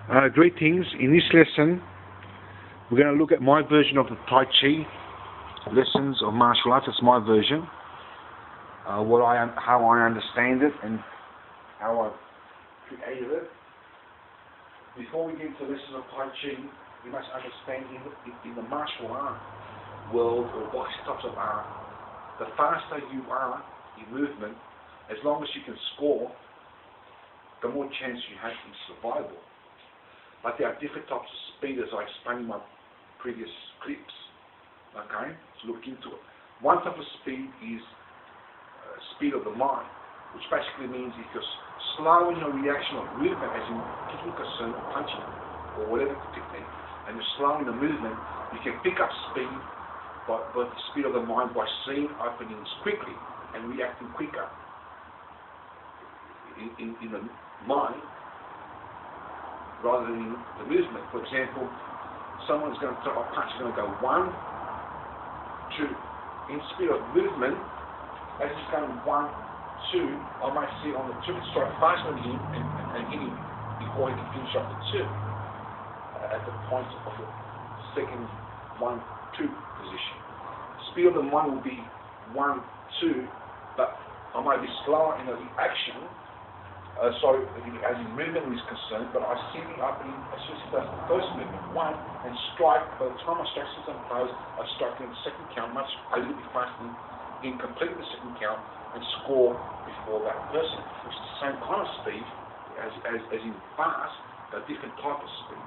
Greetings. In this lesson, we're going to look at my version of the Tai Chi lessons of martial arts. It's my version, how I understand it, and how I created it. Before we get into lessons of Tai Chi, you must understand in the martial art world, or boxing types of art, the faster you are in movement, as long as you can score, the more chance you have in survival. But there are different types of speed, as I explained in my previous clips. Okay, so look into it. One type of speed is speed of the mind, which basically means if you're slow in your reaction of movement, as in kicking a certain or punching or whatever technique, and you're slow in the movement, you can pick up speed, but the speed of the mind by seeing openings quickly and reacting quicker in the mind rather than in the movement. For example, someone's going to throw a punch, is going to go 1, 2. In speed of movement, as he's going 1, 2, I might see on the 2 strike faster than him and hit him before he can finish off the 2 at the point of the second 1, 2 position. Speed of the mind will be 1, 2, but I might be slower in the reaction. As in movement is concerned, but I see the opening as soon as he does the first movement, 1, and strike. By the time I strike system close, I strike in the second count much a little bit faster in completing the second count and score before that person, which is the same kind of speed as in fast, but a different type of speed.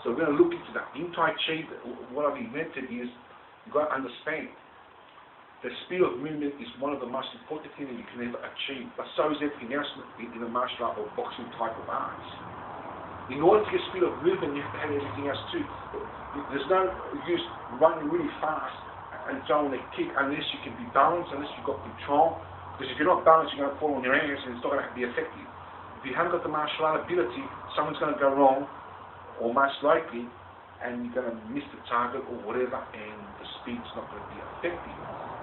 So we're going to look into that. In Tai Chi, what I've invented is you've got to understand the speed of movement is one of the most important things that you can ever achieve, but so is everything else in the martial art or boxing type of arts. In order to get speed of movement, you have to have everything else too. There's no use running really fast and throwing a kick unless you can be balanced, unless you've got control, because if you're not balanced, you're going to fall on your ass and it's not going to be effective. If you haven't got the martial art ability, something's going to go wrong, or most likely, and you're going to miss the target or whatever, and the speed's not going to be effective.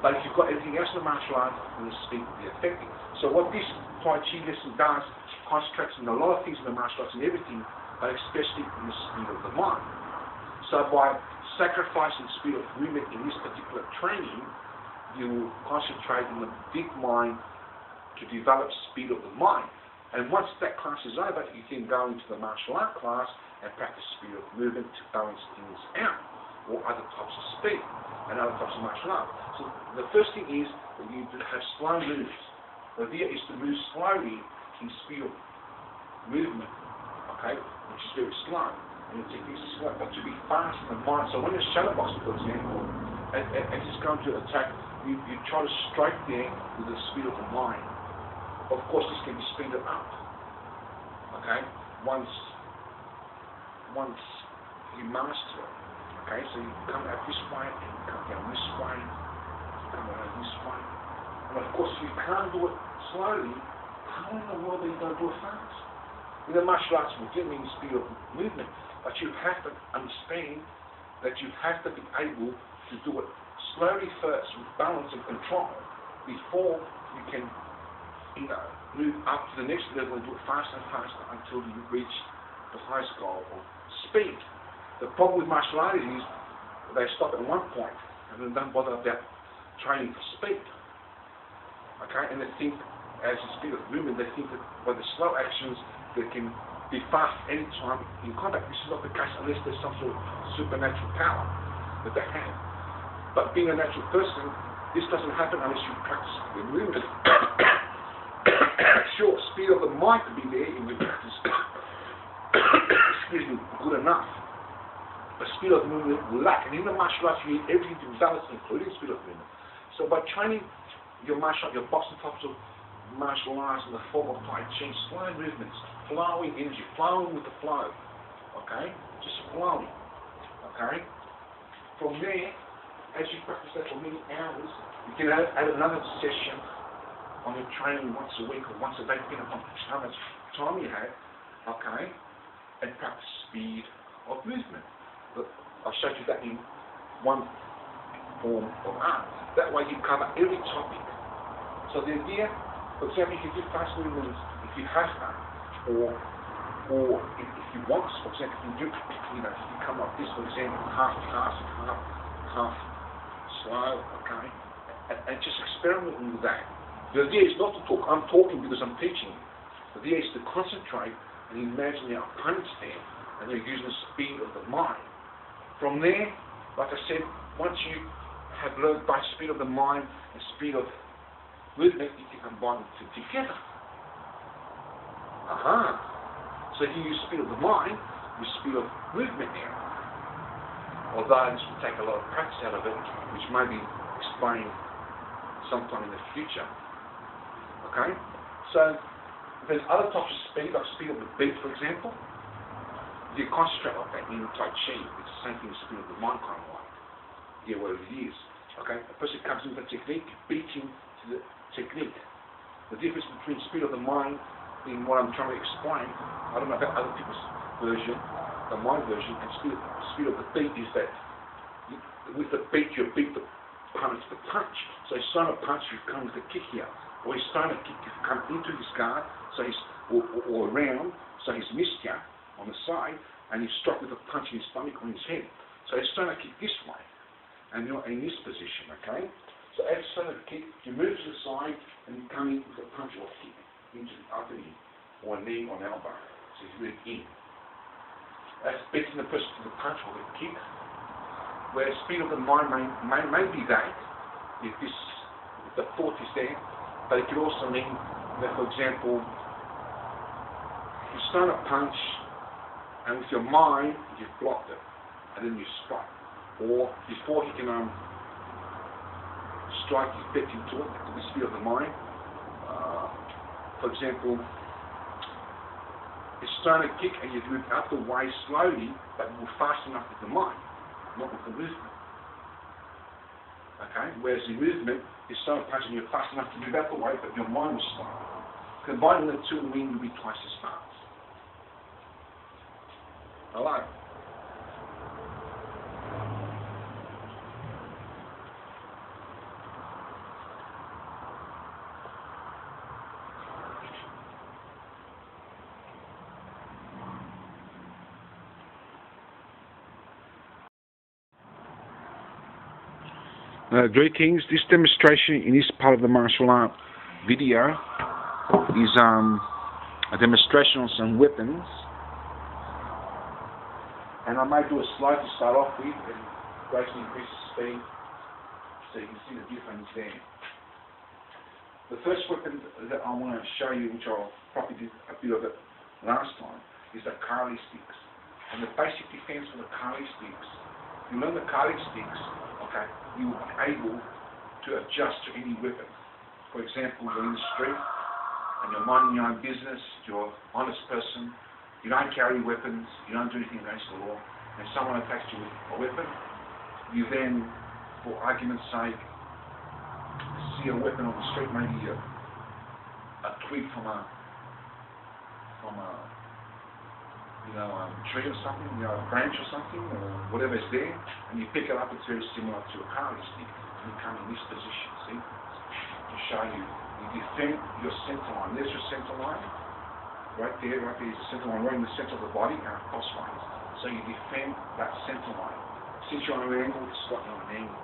But if you've got everything else in the martial arts, then the speed will be effective. So what this Tai Chi lesson does, concentrates on a lot of things in the martial arts and everything, but especially in the speed of the mind. So by sacrificing speed of movement in this particular training, you will concentrate in the big mind to develop speed of the mind. And once that class is over, you can go into the martial art class and practice speed of movement to balance things out, or other types of speed and other types of martial art. So the first thing is that you have slow moves. The idea is to move slowly in speed of movement, okay, which is very slow. And the technique is slow, but to be fast in the mind. So when you're shadow boxing, for example, and it's going to attack, you try to strike there with the speed of the mind. Of course, this can be speeded up, okay, once you master it. Okay, so you come out this way, and you come down this way, you come around this way. And of course, if you can't do it slowly, how in the world are you going to do it fast? In the martial arts, we do mean speed of movement, but you have to understand that you have to be able to do it slowly first, with balance and control, before you can, move up to the next level and do it faster and faster until you reach the highest goal of speed. The problem with martial arts is they stop at one point and then don't bother about training for speed. Okay, and they think, as the speed of movement, they think that by the slow actions they can be fast any time in combat. This is not the case unless there's some sort of supernatural power that they have. But being a natural person, this doesn't happen unless you practice the movement. Sure, speed of the mind could be there in the practice. Excuse me, good enough. The speed of movement will lack, and in the martial arts you need everything to balance, including speed of movement. So by training your martial art, your boxing types of martial arts in the form of Tai Chi, slow movements, flowing energy, flowing with the flow, okay, just flowing, okay. From there, as you practice that for many hours, you can add another session on your training once a week or once a day, depending upon how much time you have, okay, and practice speed of movement. But I showed you that in one form of art. That way you cover every topic. So the idea, for example, you can do fast movements if you have that, or Or if you want, for example, if you come like this, for example, half slow, okay, and just experiment with that. The idea is not to talk. I'm talking because I'm teaching. The idea is to concentrate and imagine your opponent's there, and you're using the speed of the mind. From there, like I said, once you have learned by speed of the mind and speed of movement, you can combine the two together. So if you use speed of the mind, you speed of movement now. Although this will take a lot of practice out of it, which may be explained sometime in the future. Okay? So there's other types of speed, like speed of the beat, for example. You concentrate like that in Tai Chi. It's the same thing as speed of the mind, kind of like. Yeah, what it is. Okay? A person comes in with a technique, beating to the technique. The difference between speed of the mind being what I'm trying to explain, I don't know about other people's version, my version, and speed of the beat is that with the beat you beat the opponent to the punch. So he's throwing a punch, you come with a kick here. Or he's throwing a kick, you come into his guard, so he's or around, so he's missed you on the side, and he's struck with a punch in his stomach or in his head. So he's throwing a kick this way, and you're in this position, okay? So as you throw a kick, you move to the side, and you come in with a punch or a kick into the upper knee, or a knee or an elbow. So he's moved in. That's beating the person to the punch or the kick, where the speed of the mind may be that, if the thought is there, but it could also mean that, for example, you start a punch, and with your mind, you've blocked it, and then you strike. Or before he can strike, you beat him to it, to the speed of the mind. For example, it's throwing a kick and you move out the way slowly, but move fast enough with the mind, not with the movement. Okay? Whereas the movement is throwing a punch and you're fast enough to move out the way, but your mind was slow. Combining the two will mean you'll be twice as fast. Hello? Greetings. This demonstration in this part of the martial art video is a demonstration on some weapons, and I may do a slide to start off with and gradually increase the speed so you can see the difference there. The first weapon that I want to show you, which I probably did a bit of it last time, is the Kali sticks. And the basic defense for the Kali sticks, you learn the Kali sticks, okay, you will be able to adjust to any weapon. For example, you're in the street and you're minding your own business, you're an honest person, you don't carry weapons, you don't do anything against the law, and someone attacks you with a weapon, you then, for argument's sake, see a weapon on the street, maybe a twig from a tree or something, a branch or something, or whatever is there, and you pick it up. It's very similar to a Kali stick. You come in this position, see, to show you. You defend your center line. There's your center line, right there is the center line, right in the center of the body, crosswise. So you defend that center line. Since you're on an angle, it's slightly on an angle,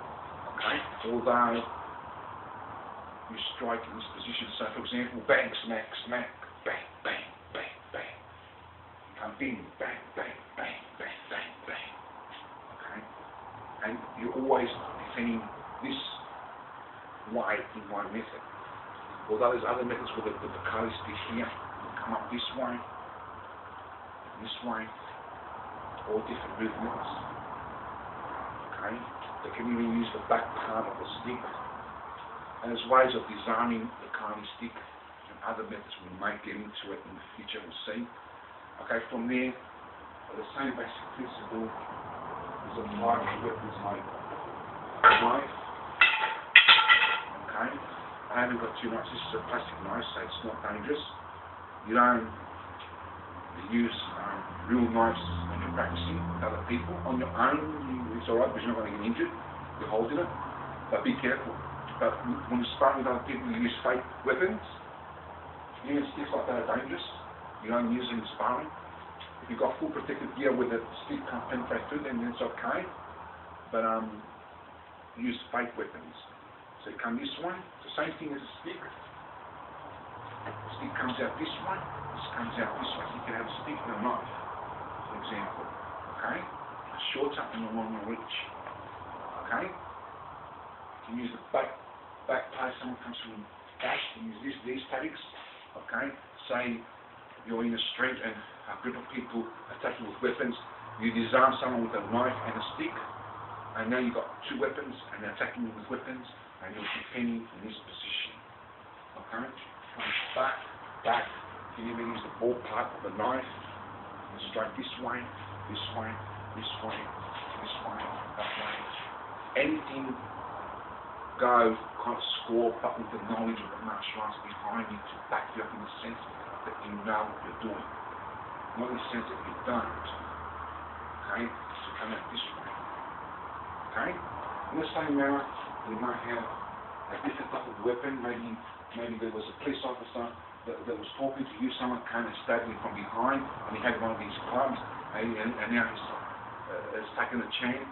okay? Although you strike in this position, so for example, bang, smack, smack, bang, bang, bang, bang. Come in, bang, bang, bang, bang, bang, bang. Okay? And you're always defending this way in one method. Although there's other methods with the Kali stick here, you come up this way, all different movements. Okay? They can even use the back part of the stick. And there's ways of designing the Kali stick and other methods we might get into it in the future, we'll see. Okay, from there, the same basic principle is applied to weapons like a knife. Okay, I haven't got two knives. This is a plastic knife, so it's not dangerous. You don't use real knives when you're practicing with other people. On your own, it's alright because you're not going to get injured. You're holding it, but be careful. But when you're sparring with other people, you use fake weapons. Even sticks like that are dangerous. You don't use them in sparring. If you've got full protective gear with the stick can't penetrate through, then it's okay. But use fake weapons. So you come this way, it's the same thing as a stick. The stick comes out this way, this comes out this way. You can have a stick and a knife, for example. Okay? A shorter and a longer reach. Okay? You can use the back play. Someone comes from back, you use these tactics. Okay? Say you're in the street and a group of people attacking with weapons. You disarm someone with a knife and a stick, and now you've got two weapons and they're attacking you with weapons, and you're defending in this position. Okay? Back. You can even use the ball part of the knife and strike this way, this way, this way, this way, that way. Anything go, kind of score, but with the knowledge of the martial arts behind you to back you up in the sense that you know what you're doing. Not in the sense that you don't. Okay? So come out this way. Okay? In the same manner, we might have a different type of weapon. Maybe there was a police officer that was talking to you. Someone came and stabbed him from behind, and he had one of these clubs, and now he's taken a chance.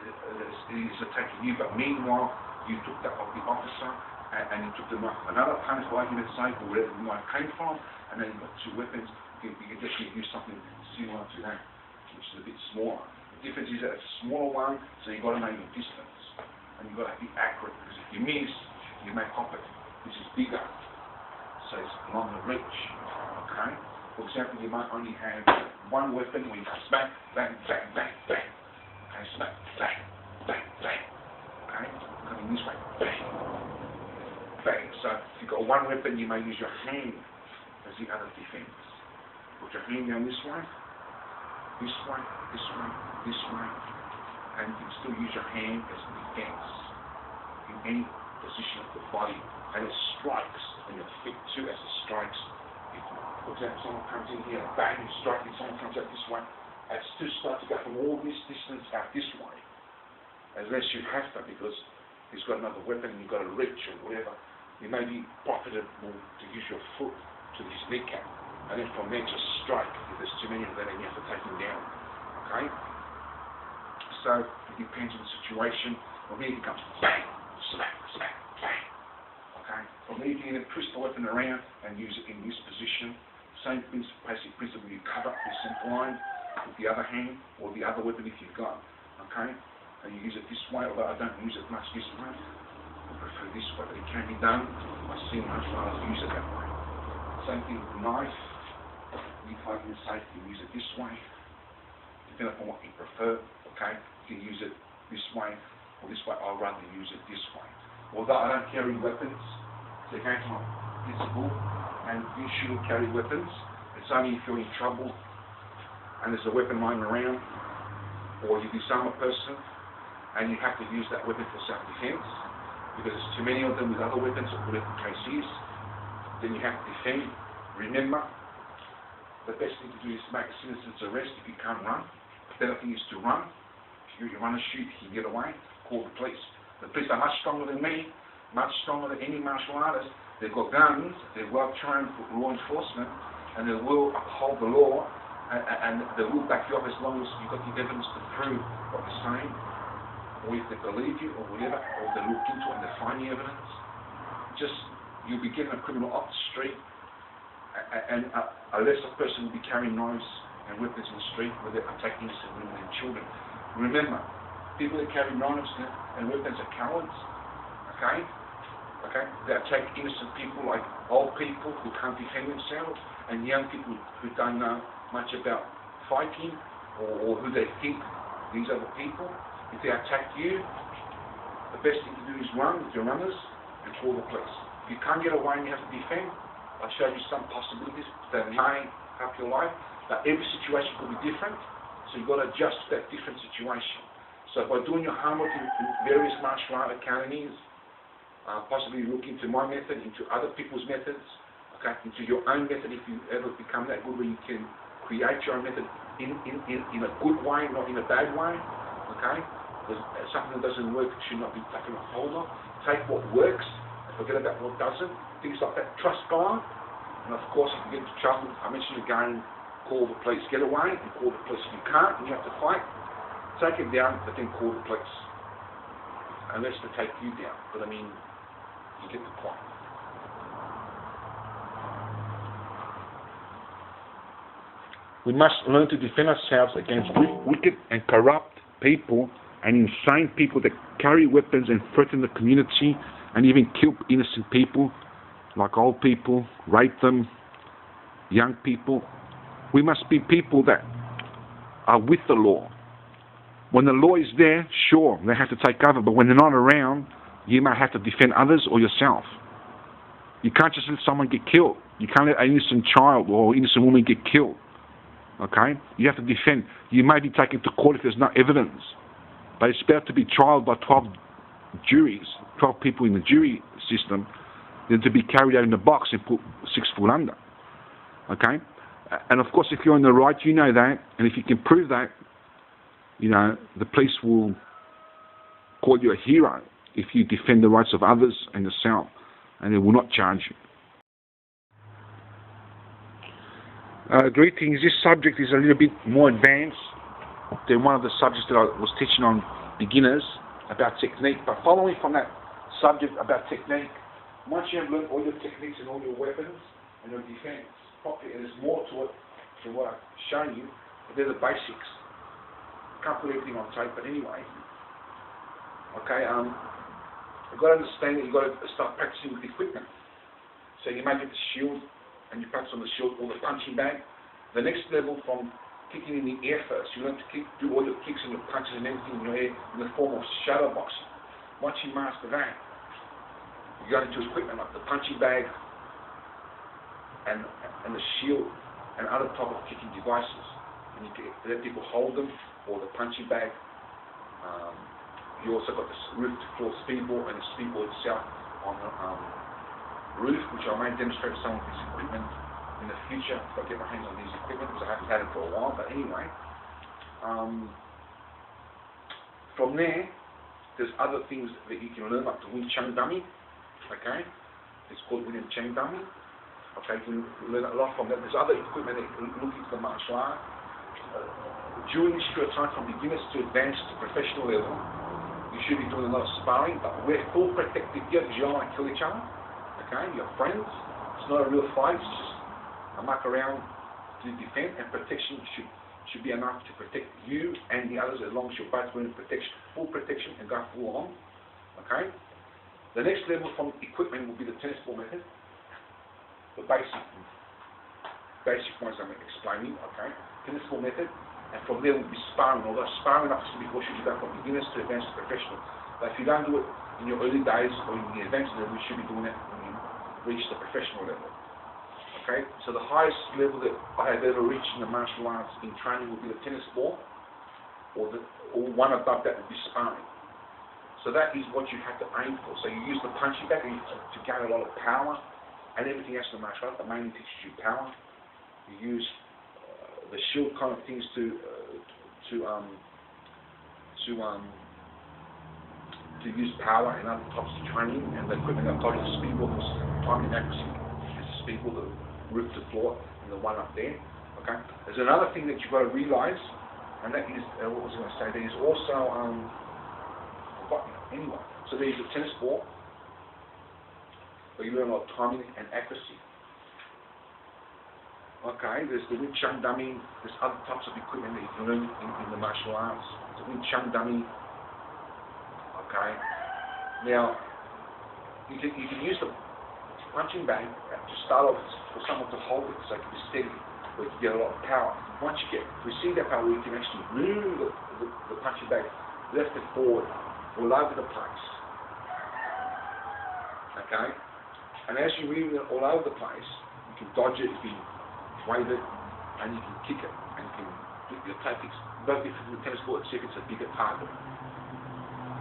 He's attacking you, but meanwhile, you took that off the officer, and you took the knife. Another punch, for argument's sake, or wherever the knife came from, and then you've got two weapons. You can definitely use something similar to that, which is a bit smaller. The difference is that it's a smaller one, so you've got to know your distance, and you've got to be accurate, because if you miss, you may pop it. This is bigger, so it's longer reach. Okay? For example, you might only have one weapon when you smack, bang, bang, bang, bang. Okay, smack, bang, bang, bang. Okay? Coming this way, bang, bang. So if you've got one weapon, you may use your hand as the other defense. Put your hand down this way, this way, this way, this way, and you can still use your hand as a defense in any position of the body, and it strikes on your feet too as it strikes. If, for example, someone comes in here, bang, you strike, and someone comes out this way, it's to start to go from all this distance out this way, unless you have to, because he's got another weapon and you've got a reach or whatever. It may be profitable to use your foot to his kneecap, and then from there just strike. If there's too many of them, then you have to take him down. Okay? So it depends on the situation. From here he comes bang, smack, smack, bang. Okay? From there you can either twist the weapon around and use it in this position. Same basic principle. You cover up this line with the other hand or the other weapon if you've got. Okay? And you use it this way, although I don't use it much this way. I prefer this way, but it can be done. I've seen most fathers use it that way. Same thing with the knife. You find it safe, you use it this way. Depending on what you prefer, okay? You can use it this way or this way. I'd rather use it this way. Although I don't carry weapons, it's against my principle, and you shouldn't carry weapons. It's only if you're in trouble and there's a weapon lying around, or you disarm a person and you have to use that weapon for self-defense, because there's too many of them with other weapons or whatever the case is. Then you have to defend. Remember, the best thing to do is make a citizen's arrest if you can't run. The better thing is to run. If you run a shoot, you can get away. Call the police. The police are much stronger than me, much stronger than any martial artist. They've got guns, they're well trained for law enforcement, and they will uphold the law, and they will back you up as long as you've got the evidence to prove what they're saying, or if they believe you, or whatever, or they look into it and they find the evidence. You'll be getting a criminal off the street, and a lesser person will be carrying knives and weapons in the street where they're attacking innocent women and children. Remember, people that carry knives and weapons are cowards, okay? They attack innocent people like old people who can't defend themselves, and young people who don't know much about fighting, or who they think these are the people. If they attack you, the best thing to do is run with your runners and call the police. If you can't get away and you have to defend, I'll show you some possibilities that may help your life, but every situation could be different, so you've got to adjust to that different situation. So by doing your homework in various martial art academies, possibly look into my method, into other people's methods, okay, into your own method if you ever become that good where you can create your own method in a good way, not in a bad way, okay? Because something that doesn't work should not be taken a hold of. Take what works, forget about what doesn't, things like that. Trust God, and of course if you get into trouble, I mentioned again, call the police. Get away and call the police. If you can't and you have to fight, take him down, but then call the police. Unless they take you down. But I mean, you get the point. We must learn to defend ourselves against wicked and corrupt people and insane people that carry weapons and threaten the community and even kill innocent people, like old people, rape them, young people. We must be people that are with the law. When the law is there, sure, they have to take cover, but when they're not around, you might have to defend others or yourself. You can't just let someone get killed. You can't let an innocent child or innocent woman get killed. Okay? You have to defend. You may be taken to court if there's no evidence, but it's better to be trialed by 12 juries, 12 people in the jury system, than to be carried out in a box and put 6 foot under. Okay? And of course, if you're in the right, you know that, and if you can prove that, you know, the police will call you a hero if you defend the rights of others and yourself, and they will not charge you. Greetings. This subject is a little bit more advanced than one of the subjects that I was teaching on beginners about technique. But following from that subject about technique, once you have learned all your techniques and all your weapons and your defense properly, and there's more to it than what I've shown you, but they're the basics. Can't put everything on tape, but anyway. Okay, you've got to understand that you've got to start practicing with equipment. So you may get the shield, and you practice on the shield or the punching bag. The next level from kicking in the air first, you learn to do all your kicks and your punches and everything in your air in the form of shadow boxing. Once you master that, you go into equipment like the punching bag and the shield and other type of kicking devices. And you can let people hold them, or the punching bag. You also got this roof to floor speedboard and the speedboard itself on the roof, which I may demonstrate some of this equipment in the future if I get my hands on these equipment, because I haven't had it for a while. But anyway, from there, there's other things that you can learn, like the Wing Chun dummy. Okay, it's called Wing Chun dummy. Okay, you can learn a lot from that. There's other equipment that look into the martial art. During this period of time, from beginners to advanced to professional level, you should be doing a lot of sparring, but wear full protective gear because you don't want to kill each other. Okay, you're friends. It's not a real fight. It's just a muck around to defend, and protection should be enough to protect you and the others, as long as you're both wearing protection, full protection, and go full on. Okay. The next level from equipment will be the tennis ball method. The basic ones I'm explaining. Okay. Tennis ball method, and from there will be sparring. Although sparring, like I said before, should be done from beginners to advanced to professional. But if you don't do it in your early days or in the advanced level, you should be doing it when you reach the professional level. Okay, so the highest level that I have ever reached in the martial arts in training will be the tennis ball, or one above that would be sparring. So that is what you have to aim for. So you use the punching bag to gain a lot of power, and everything else in the martial art, the main teaches you power. You use the shield kind of things to use power and other types of training, and the equipment I've got is speedball for timing and accuracy. It's a speedball, the roof to floor, and the one up there. Okay. There's another thing that you've got to realise, and that is what was I going to say? There is also anyway. So there's a tennis ball, where you learn a lot of timing and accuracy. Okay, there's the Wing Chun dummy, there's other types of equipment that you can learn in the martial arts. The Wing Chun dummy. Okay, now you can use the punching bag to start off for someone to hold it so it can be steady, where you can get a lot of power. Once you receive that power, you can actually move the punching bag left and forward all over the place. Okay, and as you move it all over the place, you can dodge it, you can wave it, and you can kick it, and you can do your tactics. No different from the tennis ball, except it's a bigger target.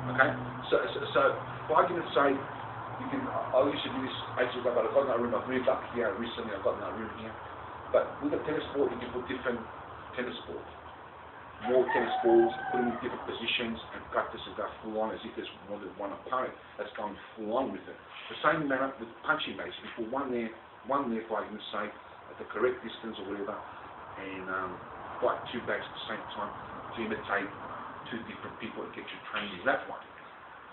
Okay, so for argument's sake, you can. I used to do this ages ago, but I've got in that room. I've moved up here recently. I've got in that room here. But with a tennis ball, you can put different tennis balls, more tennis balls, put them in different positions, and practice and go full on as if there's more than one opponent that's going full on with it. The same manner with punching bags. You put one there, for argument's sake, at the correct distance or whatever, and fight two bags at the same time to imitate two different people and get your training that way.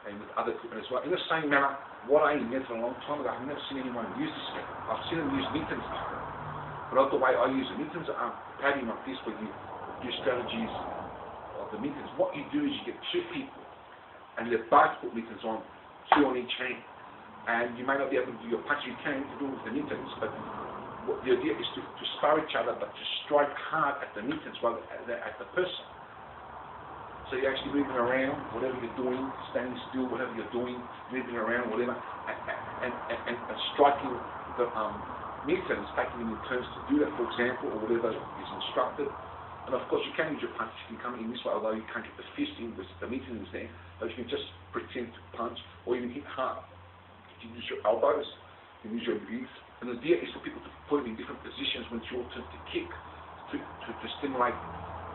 And with other equipment as well. In the same manner, what I invented a long time ago, I've never seen anyone use this method. I've seen them use mittens before, but not the way I use it. Mittens are padding like this, where you do strategies of the mittens. What you do is you get two people, and they both put mittens on, two on each hand. And you may not be able to do your punch, you can do it with the mittens, but the idea is to spar each other, but to strike hard at the mittens rather than at the person. So you're actually moving around, whatever you're doing, standing still, whatever you're doing, moving around, whatever, and striking the mittens, taking them in turns to do that, for example, or whatever is instructed. And of course, you can use your punch, you can come in this way, although you can't get the fist in because the mitten is there, but you can just pretend to punch, or even hit hard. You can use your elbows, you can use your knees, and the idea is for people to put it in different positions when it's your turn to kick, to stimulate,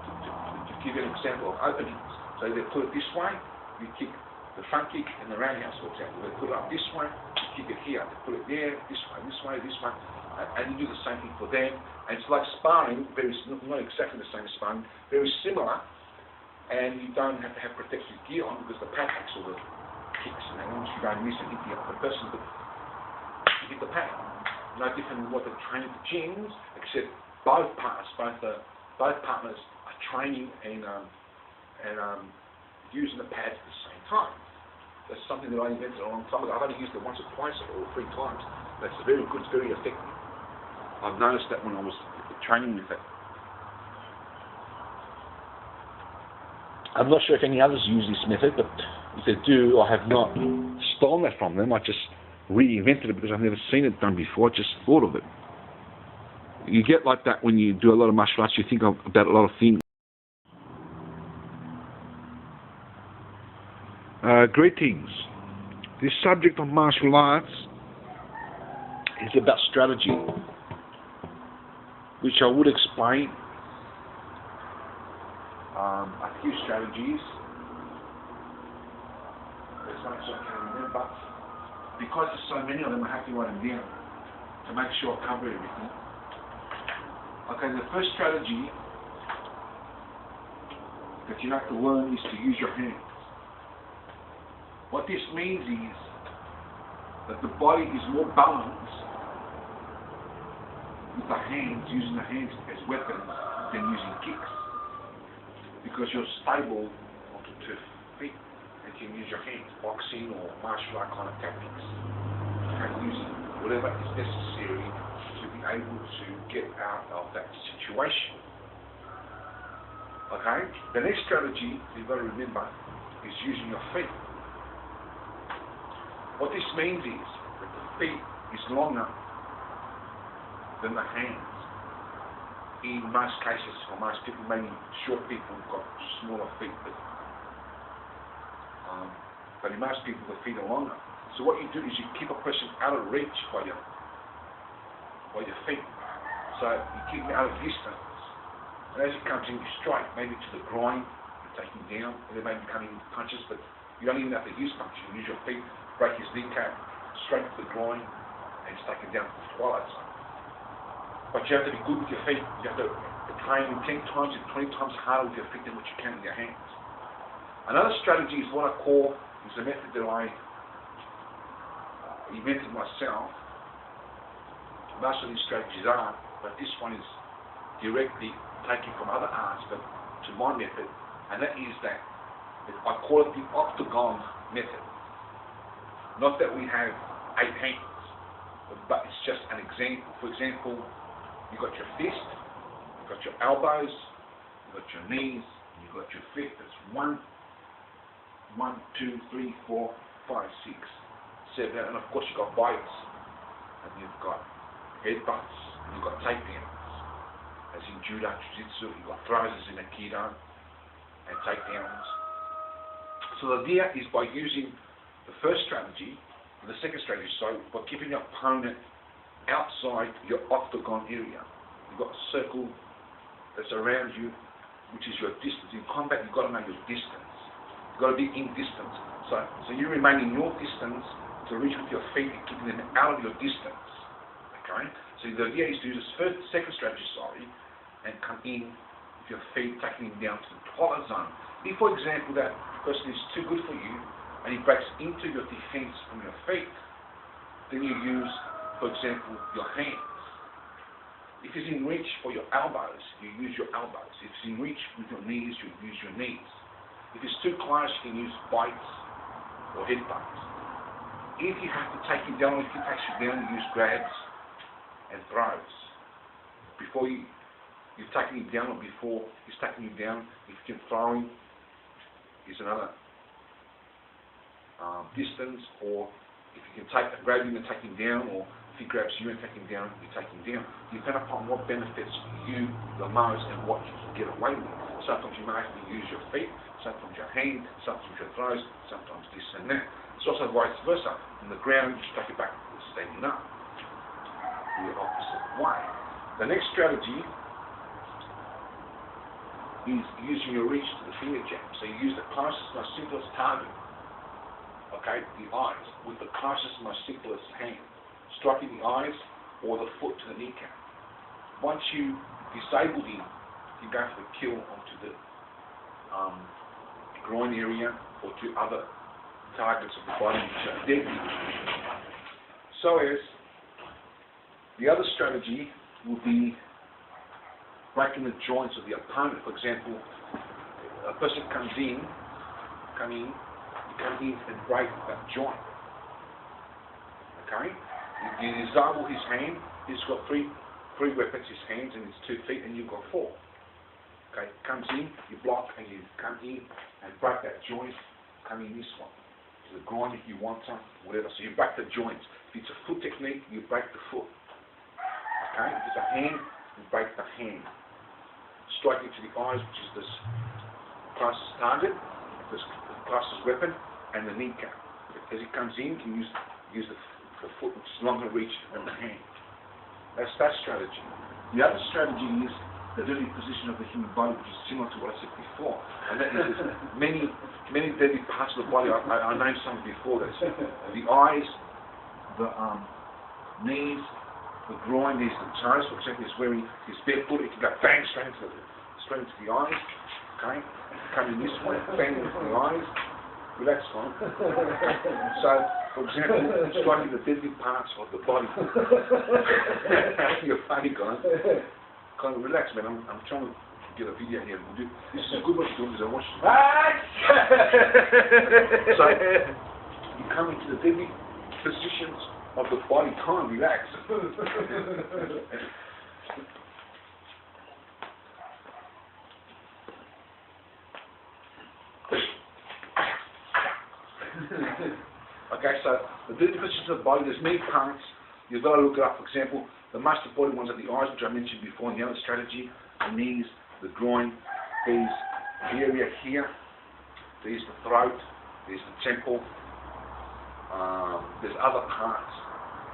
to give you an example of openings. So they put it this way, you kick the front kick and the roundhouse, for example. They put it up this way, you kick it here. They put it there, this way, this way, this way. And you do the same thing for them. And it's like sparring, not exactly the same as sparring, very similar. And you don't have to have protective gear on because the pad takes all the kicks. And once you don't miss and hit the other person, but you hit the pad. No different than what they train at the gyms, except both partners are training and using the pads at the same time. That's something that I invented a long time ago. I've only used it once or twice or 3 times. That's very good, it's very effective. I've noticed that when I was training with it. I'm not sure if any others use this method, but if they do, I have not stolen that from them. I just reinvented it because I've never seen it done before. I just thought of it. You get like that when you do a lot of martial arts. You think about a lot of things. Greetings. This subject of martial arts is about strategy, which I would explain a few strategies as much as I can remember. Because there's so many of them, I have to write them down to make sure I cover everything. Okay, the first strategy that you have to learn is to use your hands. What this means is that the body is more balanced with the hands, using the hands as weapons, than using kicks. Because you're stable onto 2 feet and can use your hands, boxing or martial art kind of tactics. And using whatever is necessary to be able to get out of that situation. Okay? The next strategy you've got to remember is using your feet. What this means is that the feet is longer than the hands. In most cases, for most people, maybe short people have got smaller feet, but in most people the feet are longer. So what you do is you keep a person out of reach by your feet. So you keep them out of distance. And as it comes in, you strike, maybe to the groin, you take him down, and then maybe coming in punches, but you don't even have to use punches. You use your feet, break his kneecap, straight to the groin, and just take him down to the twilight zone. But you have to be good with your feet. You have to train 10 times and 20 times harder with your feet than what you can with your hands. Another strategy is what I call, is a method that I invented myself. Most of these strategies are, but this one is directly taken from other arts, but to my method, and that is that I call it the octagon method. Not that we have 8 hands, but it's just an example. For example, you've got your fist, you've got your elbows, you've got your knees, you've got your feet. That's 1, 2, 3, 4, 5, 6, 7, and of course you've got bites, and you've got headbutts, and you've got takedowns. As in judo, jiu-jitsu, you've got throws as in aikido, and takedowns. So the idea is by using the first strategy, and the second strategy, so by keeping your opponent outside your octagon area. You've got a circle that's around you, which is your distance. In combat, you've got to know your distance. You've got to be in distance. So you remain in your distance to reach with your feet and keeping them out of your distance. Okay? So the idea is to use this second strategy, and come in with your feet, taking him down to the toilet zone. If, for example, that person is too good for you and he breaks into your defense from your feet, then you use, for example, your hands. If he's in reach for your elbows, you use your elbows. If he's in reach with your knees, you use your knees. If it's too close, you can use bites or headbutts. If you have to take him down, if he takes you down, you use grabs and throws. Before you've taken him down, or before he's taken you down, if you can throw him, is another distance, or if you can grab him and take him down, or if he grabs you and take him down, you take him down. Depending upon what benefits you the most and what you can get away with. Sometimes you may have to use your feet, sometimes your hand, sometimes your throws, sometimes this and that. It's also vice versa. On the ground, you take it back standing up. The opposite way. The next strategy is using your reach to the finger jab. So you use the closest, most simplest target, okay, the eyes, with the closest, most simplest hand, striking the eyes or the foot to the kneecap. Once you disable him, you go for the kill onto the groin area or to other targets of the body which are deadly. So as the other strategy will be breaking the joints of the opponent. For example, a person comes in, you come in and break that joint. Okay? You disable his hand. He's got three weapons, his hands and his 2 feet, and you've got 4. Okay? Comes in, you block, and you come in and break that joint. Come in this one. To the groin if you want to, whatever. So you break the joints. If it's a foot technique, you break the foot. Okay? If it's a hand, you break the hand. Striking to the eyes, which is this closest target, this closest weapon, and the kneecap. As it comes in, you can use the foot, which is longer reach than the hand. That's that strategy. The other strategy is the deadly position of the human body, which is similar to what I said before. And that is many deadly parts of the body. I named some before. That's the eyes, the knees, the groin, there's the toes. For example, he's wearing his barefoot, it can go bang straight into the eyes. Okay? Coming this way, bang into the eyes. Relax, fine. So, for example, striking the deadly parts of the body. You're funny, guys. Kind of relax, man. I'm trying to get a video here. This is a good one to do because I watched it. So, you come into the deadly positions of the body. Can't relax. Okay, so the deadly positions of the body, there's many parts. You've got to look it up. For example, the most important ones are the eyes, which I mentioned before in the other strategy, the knees, the groin, there's the area here, there's the throat, there's the temple, there's other parts.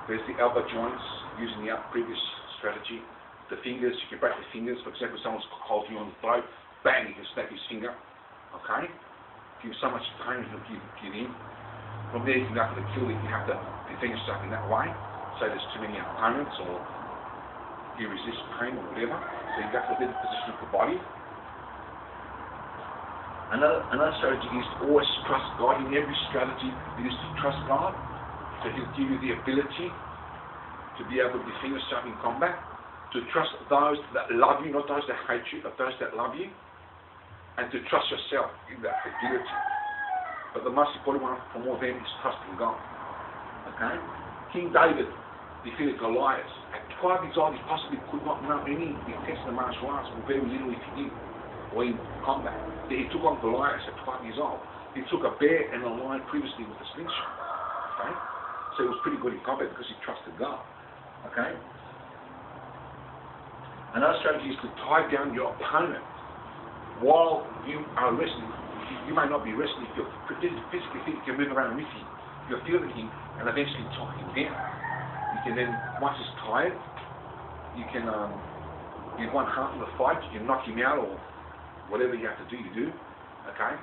There's the elbow joints, using the previous strategy. The fingers, you can break the fingers. For example, someone's holding you on the throat, bang, you can snap his finger. Okay? Give so much pain, he'll give in. From there, you can go for the kill if you have to defend yourself in that way. Say there's too many opponents, or you resist pain, or whatever. So you go for the position of the body. Another strategy is to always trust God. In every strategy, it is to trust God. So He'll give you the ability to be able to defend yourself in combat, to trust those that love you, not those that hate you, but those that love you, and to trust yourself in that ability. But the most important one for all of them is trusting God. Okay? King David defeated Goliath. At 12 years old, he possibly could not know any defense in the martial arts, or very little if he did, or in combat. Yet he took on Goliath at 12 years old. He took a bear and a lion previously with a slingshot. Okay? So he was pretty good in combat because he trusted God. Okay? Another strategy is to tie down your opponent while you are wrestling. You may not be wrestling if you're physically fit, you can move around with him. You're feeling him and eventually tie him down. You can then, once he's tired, you can give one half of the fight, you can knock him out or whatever you have to do, you do. Okay?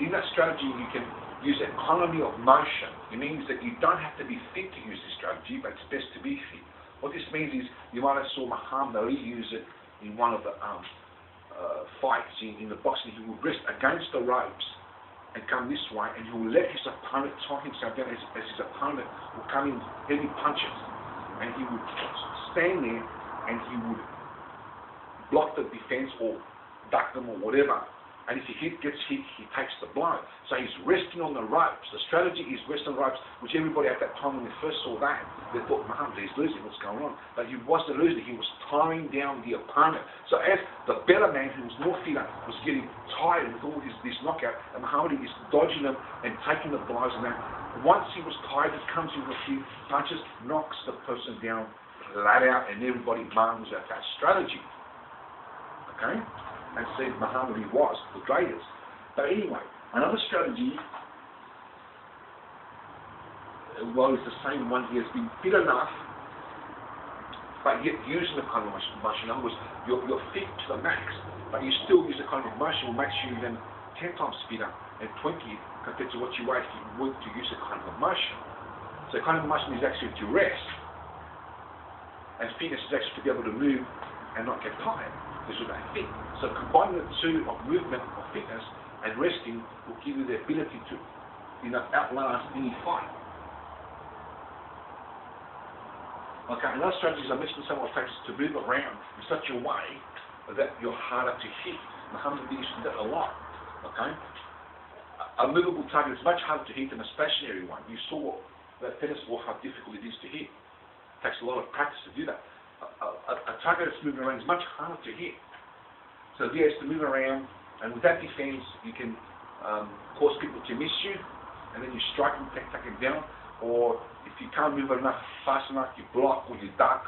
In that strategy, you can use economy of motion. It means that you don't have to be fit to use this strategy, but it's best to be fit. What this means is, you might have saw Muhammad Ali use it in one of the fights in the boxing, he would rest against the ropes and come this way, and he will let his opponent tie himself down as his opponent will come in heavy punches, and he would stand there and he would block the defense or duck them or whatever. And if he gets hit, he takes the blow. So he's resting on the ropes. The strategy is rest on the ropes, which everybody at that time when they first saw that, they thought, Muhammad, he's losing, what's going on? But he wasn't losing, he was tying down the opponent. So as the better man, who was more fitter, was getting tired with all this knockout, and Muhammad is dodging them and taking the blows and that. Once he was tired, he comes in with a few punches, knocks the person down, flat out, and everybody marvels at that strategy. Okay? And said Muhammad he was the greatest. But anyway, another strategy was the same one. He has been fit enough, but yet using the kind of motion. In other words, you're fit to the max, but you still use the kind of motion will make you then 10 times fitter and 20 compared to what you weigh if you were to use a kind of motion. So kind of motion is actually to rest, and fitness is actually to be able to move and not get tired. This is that fit. So combining the two of movement, of fitness, and resting will give you the ability to, outlast any fight. Okay, another strategy is I mentioned someone takes to move around in such a way that you're harder to hit. Muhammad used to do that a lot. Okay, a movable target is much harder to hit than a stationary one. You saw that tennis ball how difficult it is to hit. It takes a lot of practice to do that. A target that's moving around is much harder to hit. So the idea is to move around, and with that defense, you can cause people to miss you, and then you strike them, take them down, or if you can't move enough, fast enough, you block or you duck,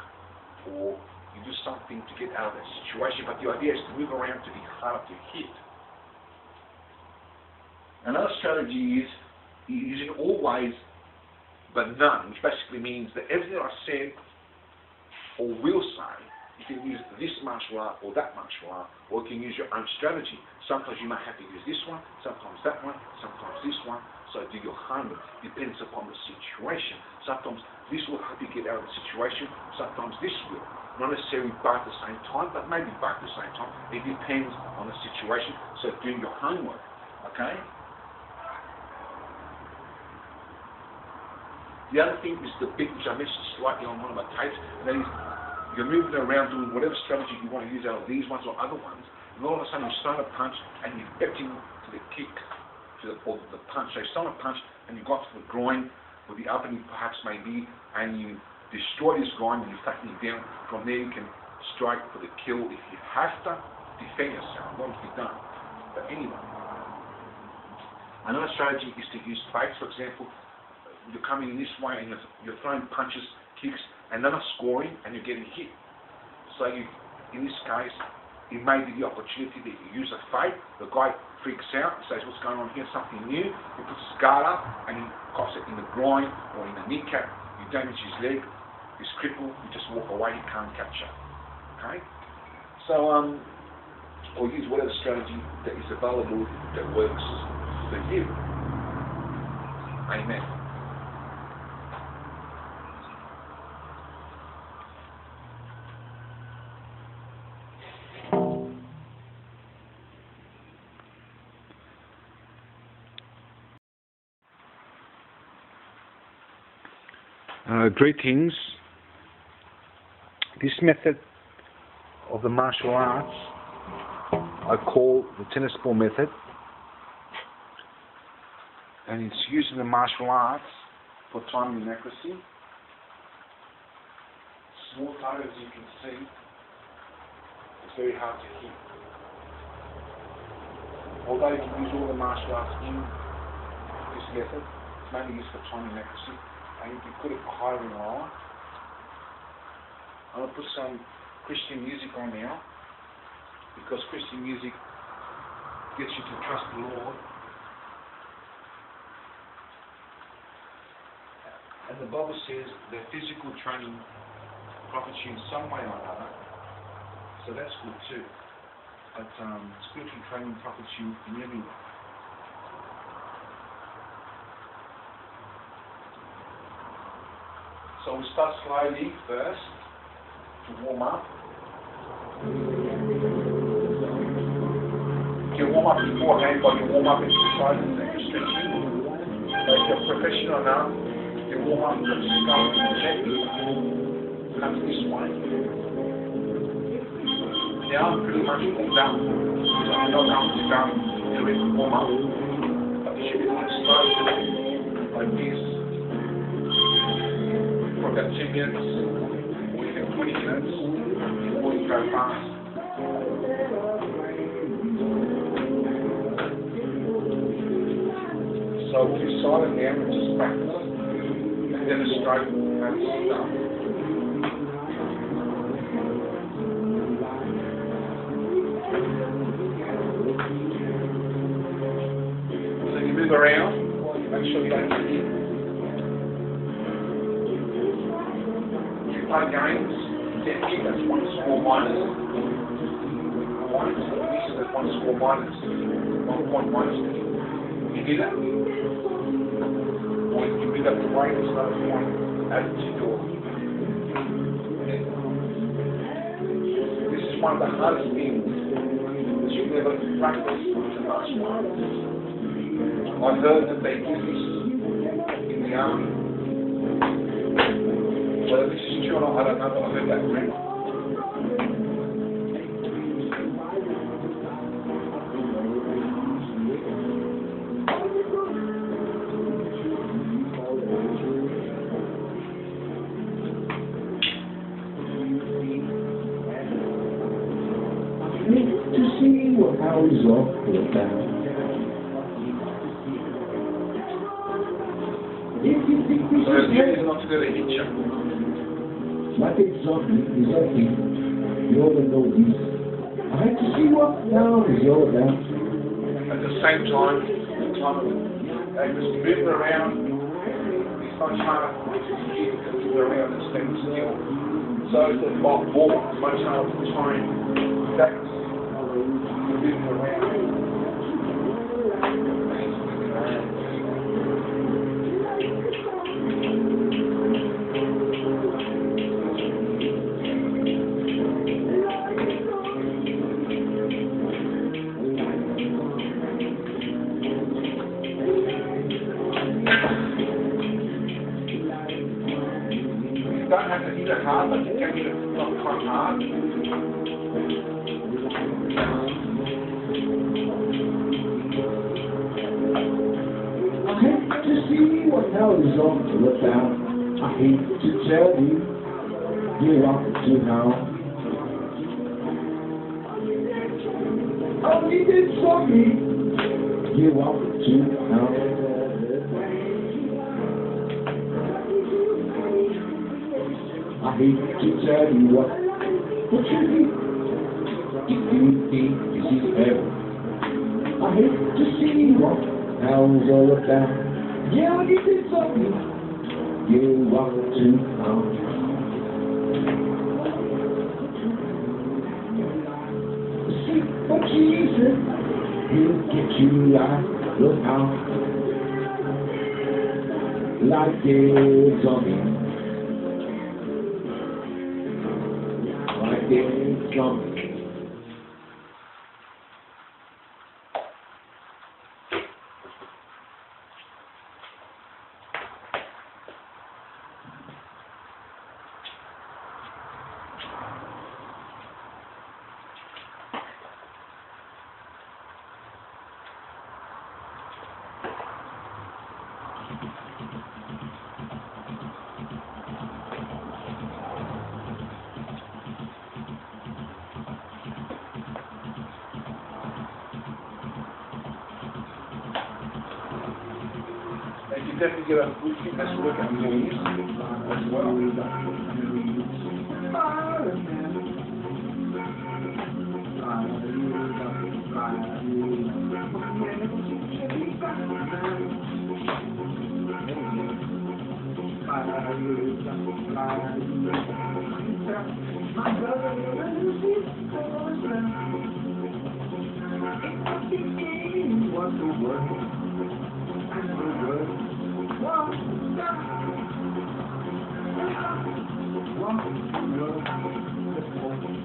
or you do something to get out of that situation. But the idea is to move around to be harder to hit. Another strategy is using all ways but none, which basically means that everything I said or will say, you can use this martial art or that martial art, or you can use your own strategy. Sometimes you might have to use this one, sometimes that one, sometimes this one. So do your homework. Depends upon the situation. Sometimes this will help you get out of the situation, sometimes this will. Not necessarily both at the same time, but maybe both at the same time. It depends on the situation. So do your homework. Okay? The other thing is the big, which I mentioned slightly on one of my tapes, and that is you're moving around doing whatever strategy you want to use out of these ones or other ones, and all of a sudden you're throwing a punch and you're getting to the kick, or the punch. So you're throwing a punch and you got to the groin, where the opening perhaps may be, and you destroy this groin and you're taking it down. From there you can strike for the kill if you have to defend yourself. It won't be done. But anyway, another strategy is to use fakes. For example, you're coming in this way and you're throwing punches, kicks, and they're not scoring and you're getting hit. So you, in this case, it may be the opportunity that you use a fake. The guy freaks out and says, what's going on here, something new. He puts his guard up and he coughs it in the groin or in the kneecap. You damage his leg, he's crippled, you just walk away, he can't capture. Okay? So, or use whatever strategy that is available that works for you. Amen. Greetings. This method of the martial arts I call the tennis ball method, and it's using the martial arts for timing and accuracy. Small target, as you can see, it's very hard to hit. Although you can use all the martial arts in this method, it's mainly used for timing and accuracy. And you can put it higher and lower. I'm going to put some Christian music on now, because Christian music gets you to trust the Lord. And the Bible says that physical training profits you in some way or another, so that's good too. But spiritual training profits you in every way. So we start slowly first to warm up. warm up beforehand, like you warm up exercises and your stretching. Like you're professional now, you warm up with the skull gently, comes this way. Now I'm pretty much warmed up, so I'm not going to go do it warm up. But you should be doing slow, like this, for about 2 minutes, or even 20 minutes, before you go fast. So we'll be silent now and just practice and demonstrate how this is done. So you move around, make sure you don't get hit. You play games, get hit, that's 1 score minus. That's 1 score minus. 1 point minus. You do that? Or you pick up the weight, it's not a point added to your. This is one of the hardest things that you never practice with the last one. I heard that they do this in the army. Whether this is true or not, I don't know, but I heard that from to see what how he's off to the town. If you think this so is it's not to go to hit you. like exactly, you're the notice. I had to see what now is all about. At the same time, they just move around. It's much harder to move around and stand still. So the ball is much harder to time. That's moving around. You don't have to hit it hard, but you can hit it not quite hard. I hate to see what hell is on to look out. I hate to tell you, you're up to how. Oh, you did something, you're up to how. I hate to tell you what you think. If you think this is heaven, I hate to see what hell's all about. Yeah, you did something, you want to know. See, but Jesus, he'll get you like, look out, like it's on him. Like it's on him. And you definitely get a good fitness workout for you as well.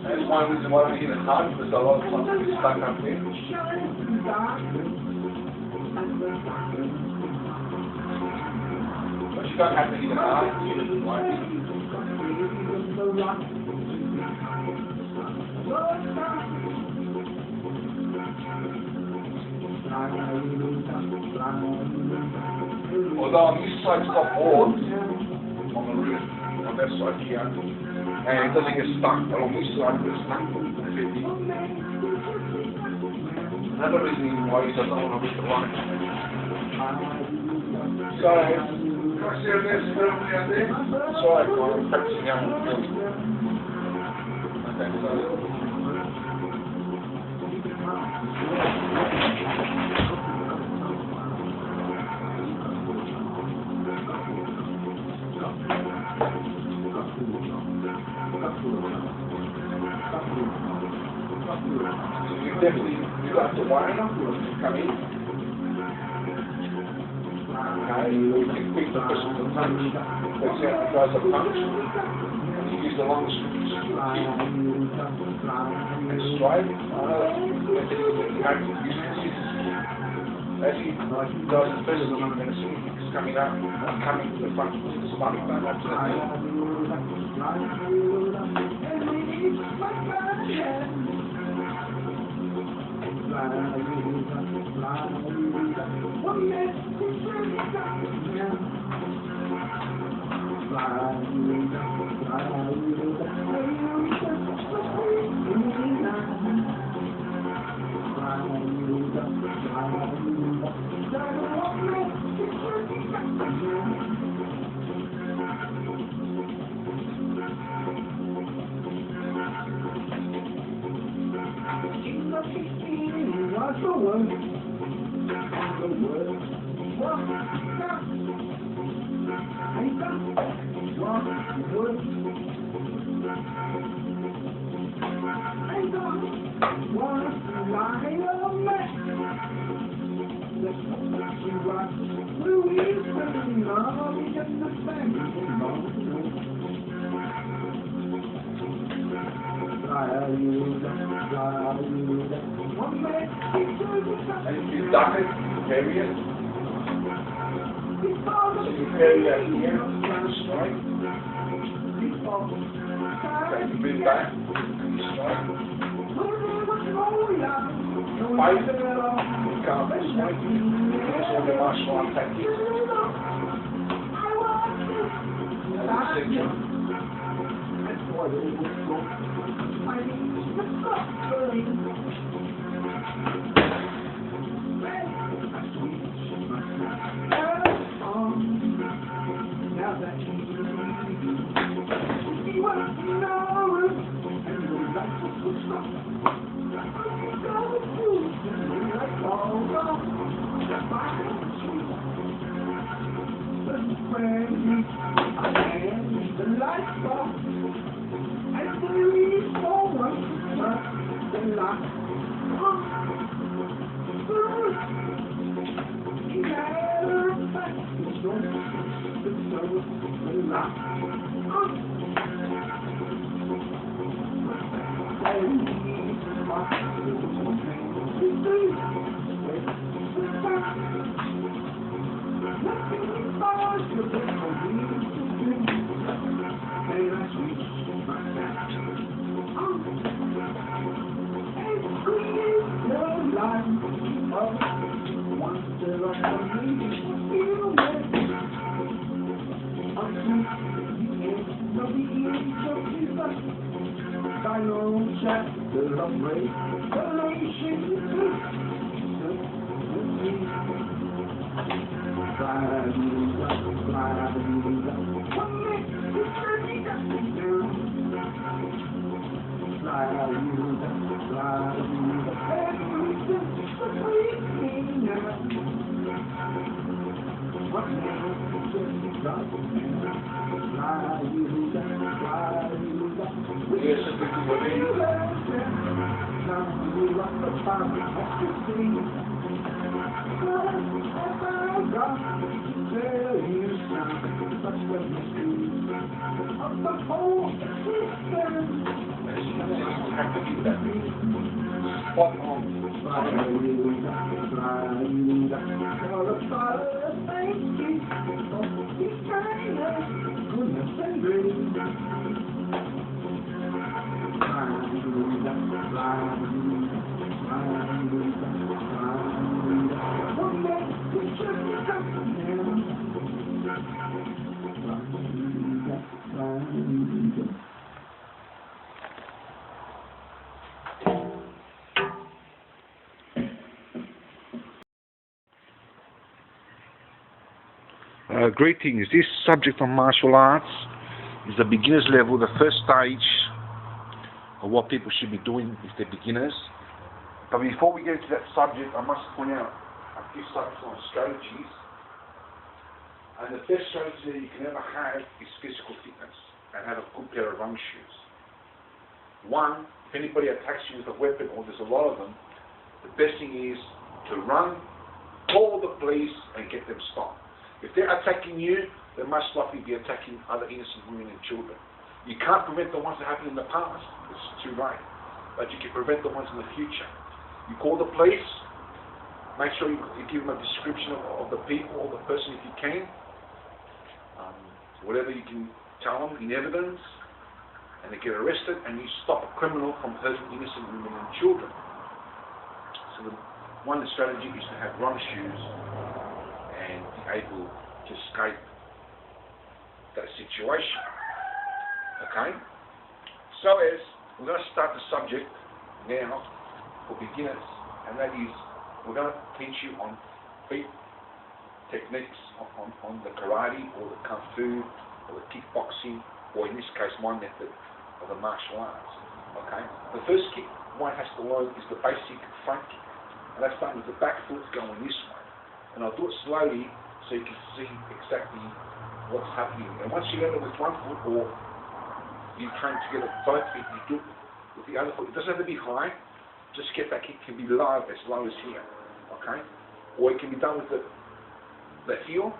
As one reason why we hit it hard, because a lot of times it's stuck up there. But you don't have to hit it hard, you hit it like although on this side it's got boards on the roof, on that side here, and it doesn't get stuck, but on this side it's stuck. Another reason why he doesn't want to reach the line. So, can I see if there's still down there? Sorry, I'm practicing out on the field. Okay, so. You definitely do have to wire them to come in. Okay, you can quick the person to punch. For example, it goes a punch. You use the long screws and straight. You have to use the scissors. As he does the first thing, you're going to see it's coming up, coming to the front, the stomach bone up to the knee. And if you duck it, carry it. So you carry that here, straight. Okay, you bring back, and you straight. Fight, you come this way. That's all the martial art techniques. And the section. as you can see, you have to get that spot on. Greetings. This subject on martial arts is the beginner's level, the first stage of what people should be doing if they're beginners. But before we get into that subject, I must point out a few subjects on strategies. And the best strategy that you can ever have is physical fitness and have a good pair of run shoes. One, if anybody attacks you with a weapon, or there's a lot of them, the best thing is to run, call the police, and get them stopped. If they're attacking you, they must likely be attacking other innocent women and children. You can't prevent the ones that happened in the past, it's too late. But you can prevent the ones in the future. You call the police, make sure you give them a description of the people or the person if you can. Whatever you can tell them in evidence, and they get arrested, and you stop a criminal from hurting innocent women and children. So one strategy is to have run shoes and be able to escape that situation. Okay? So we're going to start the subject now for beginners, and that is we're going to teach you on feet techniques on the karate or the kung fu or the kickboxing, or in this case my method of the martial arts. Okay? The first kick one has to learn is the basic front kick, and that's done with the back foot going this way. And I'll do it slowly so you can see exactly what's happening. And once you learn it with one foot, or you train to get it both feet, you do it with the other foot. It doesn't have to be high, just get that kick can be low as here. Okay? Or it can be done with the heel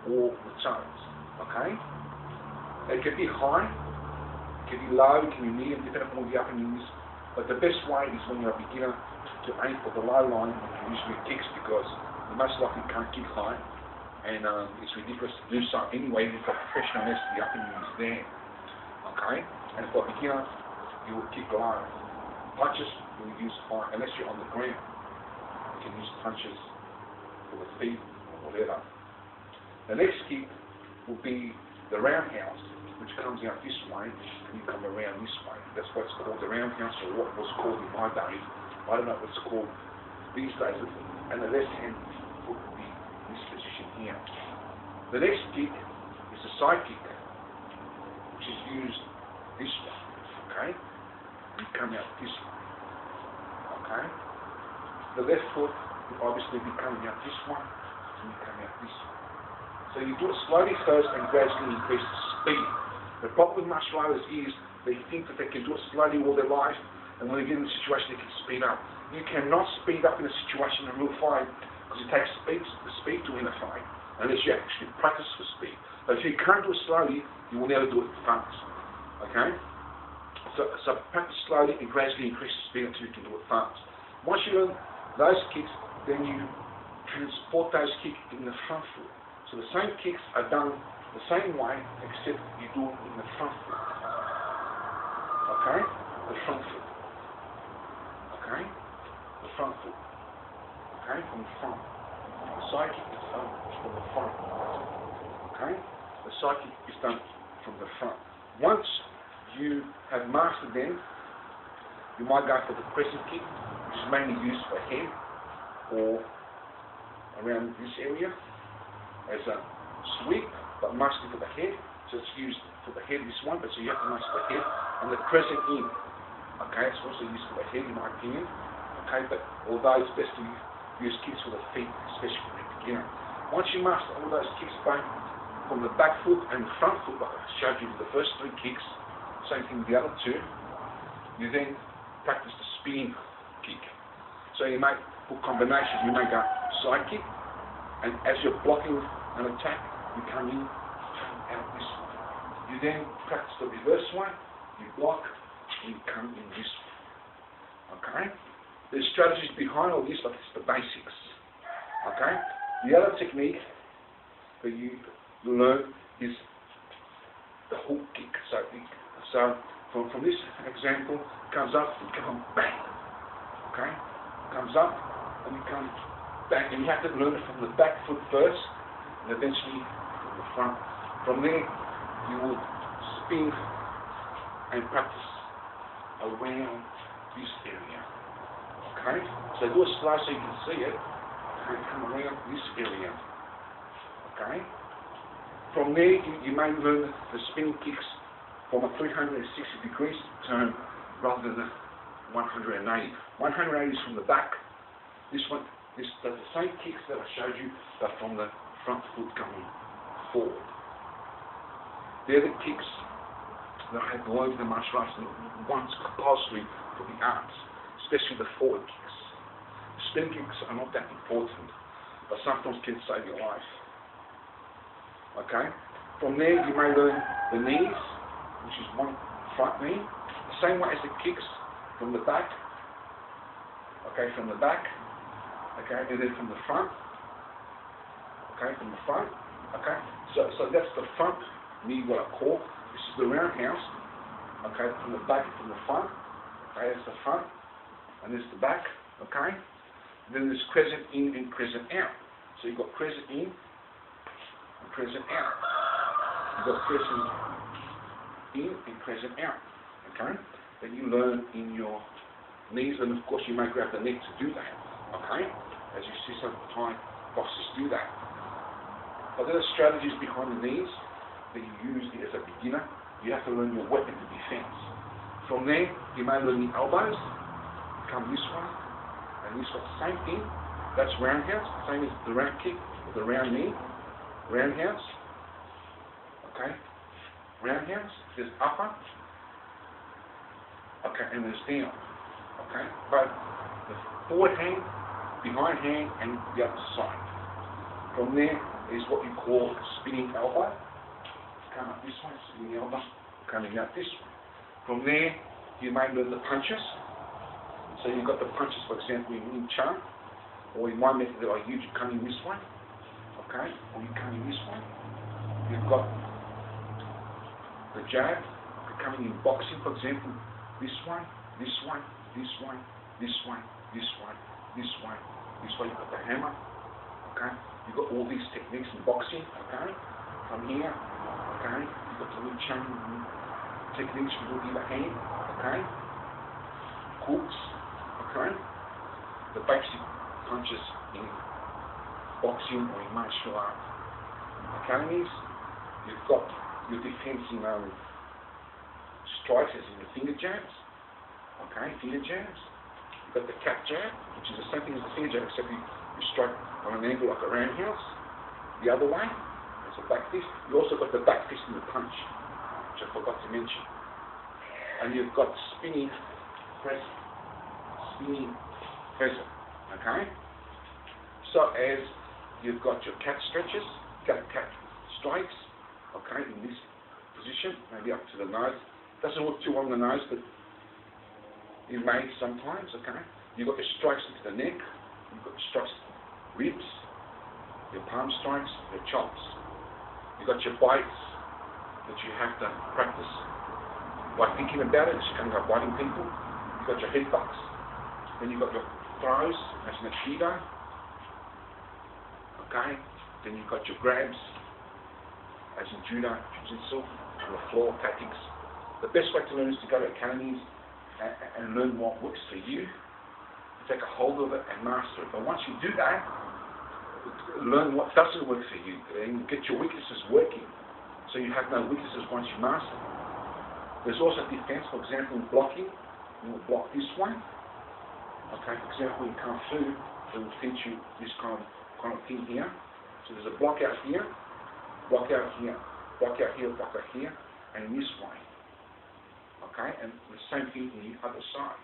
or the toes. Okay? It can be high, it can be low, it can be medium, depending on what the upper is. But the best way is when you're a beginner to aim for the low line and usually kicks, because you most likely can't kick high, and it's ridiculous to do so anyway. If you're professional, unless the upper is there. Okay? And for a beginner, you will kick low. Punches you will use high, unless you're on the ground. You can use punches for the feet or whatever. The next kick will be the roundhouse, which comes out this way and you come around this way. That's why it's called the roundhouse, or what was called in my days. I don't know what it's called these days. And the left hand foot will be in this position here. The next kick is a side kick, which is used this way. Okay? You come out this way. Okay? The left foot will obviously be coming out this way, and you come out this way. So you do it slowly first and gradually increase the speed. The problem with martial artists is they think that they can do it slowly all their life, and when they get in a situation they can speed up. You cannot speed up in a situation in a real fight, because it takes the speed to win a fight, unless you actually practice for speed. But if you can't do it slowly, you will never do it fast. Okay? So practice slowly and gradually increase the speed until you can do it fast. Once you learn those kicks, then you transport those kicks in the front foot. So the same kicks are done the same way, except you do it in the front foot. Okay? The front foot. Okay? The front foot. Okay? From the front. The side kick is done from the front. Okay? The side kick is done from the front. Once you have mastered them, you might go for the crescent kick, which is mainly used for head or around this area as a sweep, but mostly for the head. So it's used for the head, this one, but so you have to master the head and the crescent in. Okay, it's also used for the head in my opinion. Okay, but although it's best to use kicks for the feet, especially for the beginner. Once you master all those kicks both from the back foot and the front foot, like I showed you with the first three kicks, same thing with the other two, you then practice the spin kick. So you make put combinations, you make a side kick, and as you're blocking an attack, you come in, turn out this way. You then practice the reverse way, you block, you come in this one. Okay? There's strategies behind all this, but it's the basics. Okay? The other technique that you learn is the hook kick. So from this example, it comes up, you come bang. Okay? Comes up, and you come bang. And you have to learn it from the back foot first, and eventually from the front. From there, you will spin and practice around this area. Okay? So do it slow so you can see it. Okay, come around this area. Okay? From there, you may learn the spinning kicks from a 360 degrees turn rather than a 180. 180 is from the back. This does the same kicks that I showed you, but from the front foot coming forward. They're the kicks that I have learned in the martial arts once compulsory for the arts, especially the forward kicks. The spin kicks are not that important, but sometimes can save your life. Okay? From there, you may learn the knees, which is one front knee, the same way as the kicks from the back. Okay, from the back. Okay, and then from the front. Okay, from the front. Okay, so that's the front knee, what I call. This is the roundhouse. Okay, from the back, from the front. Okay, that's the front, and this is the back. Okay, and then there's crescent in and crescent out. So you've got crescent in and crescent out. You've got crescent in and crescent out. Okay, that you learn in your knees, and of course you may grab the neck to do that. Okay, as you see some Thai boxers do that. But there are strategies behind the knees that you use as a beginner. You have to learn your weapon of defense. From there, you may learn the elbows. Come this way, and this way, same thing. That's roundhouse, same as the round kick, with the round knee. Roundhouse. Okay, roundhouse. There's upper. Okay, and there's down. Okay, but the forward hand, behind hand, and the other side. From there is what you call spinning elbow. Come up this way, spinning elbow, coming out this way. From there, you may learn the punches. So you've got the punches, for example, in Wing Chun, or in one method that I use, you're coming this way, okay, or you're coming this way. You've got the jab, you're coming in boxing, for example, this way, this way, this way, this way, this way, this way, this way. You've got the hammer, okay. You've got all these techniques in boxing, okay. From here, okay. You've got the Wing Chun techniques with the other hand, okay. Hooks, okay. The basic punches in boxing or in martial art academies. You've got your defense in strikes as in the finger jabs, okay, finger jabs. You've got the cap jab, which is the same thing as the finger jab, except you strike on an angle like a roundhouse. The other way, it's a back fist. You also got the back fist in the punch, which I forgot to mention. And you've got spinning press, okay? So as you've got your cat stretches, cat strikes, okay, in this position, maybe up to the nose. Doesn't look too on the nose, but you may sometimes, okay? You've got your strikes into the neck, you've got your strikes ribs, your palm strikes, your chops. You've got your bites that you have to practice by thinking about it, you can't go biting people. You've got your headbutts, then you've got your throws, as in a judo, okay? Then you've got your grabs, as in judo, jiu-jitsu, on the floor tactics. The best way to learn is to go to academies and learn what works for you, take a hold of it and master it. But once you do that, learn what doesn't work for you and get your weaknesses working, so you have no weaknesses once you master them. There's also defense, for example, in blocking. You will block this way. Okay, for example, in Kung Fu, they will teach you this kind of thing here. So there's a block out here, block out here, block out here, block out here, and this way. Okay, and the same thing in the other side.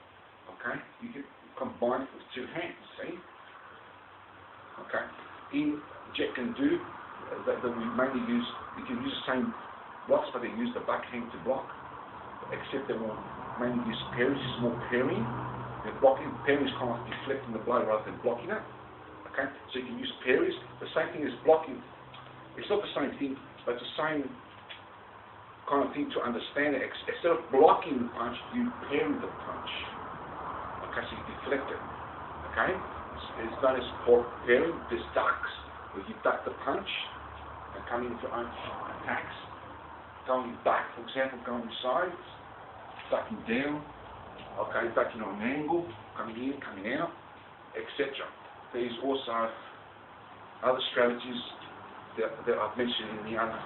Okay, you can combine it with two hands, see? Okay, in Jet Can Do, that we mainly use, you can use the same blocks, but they use the back hand to block, except they will mainly use parries. This is more parrying. And blocking, parrying is kind of deflecting the blow rather than blocking it. Okay, so you can use parries. The same thing as blocking. It's not the same thing, but it's the same kind of thing to understand it. Instead of blocking the punch, you parry the punch. Okay, so you deflect it. Okay, it's known as parrying. There's ducks, where you duck the punch and come in with your own attacks. Going back, for example, going sides, ducking down, okay, ducking on an angle, coming in, coming out, etc. There's also other strategies that I've mentioned in the other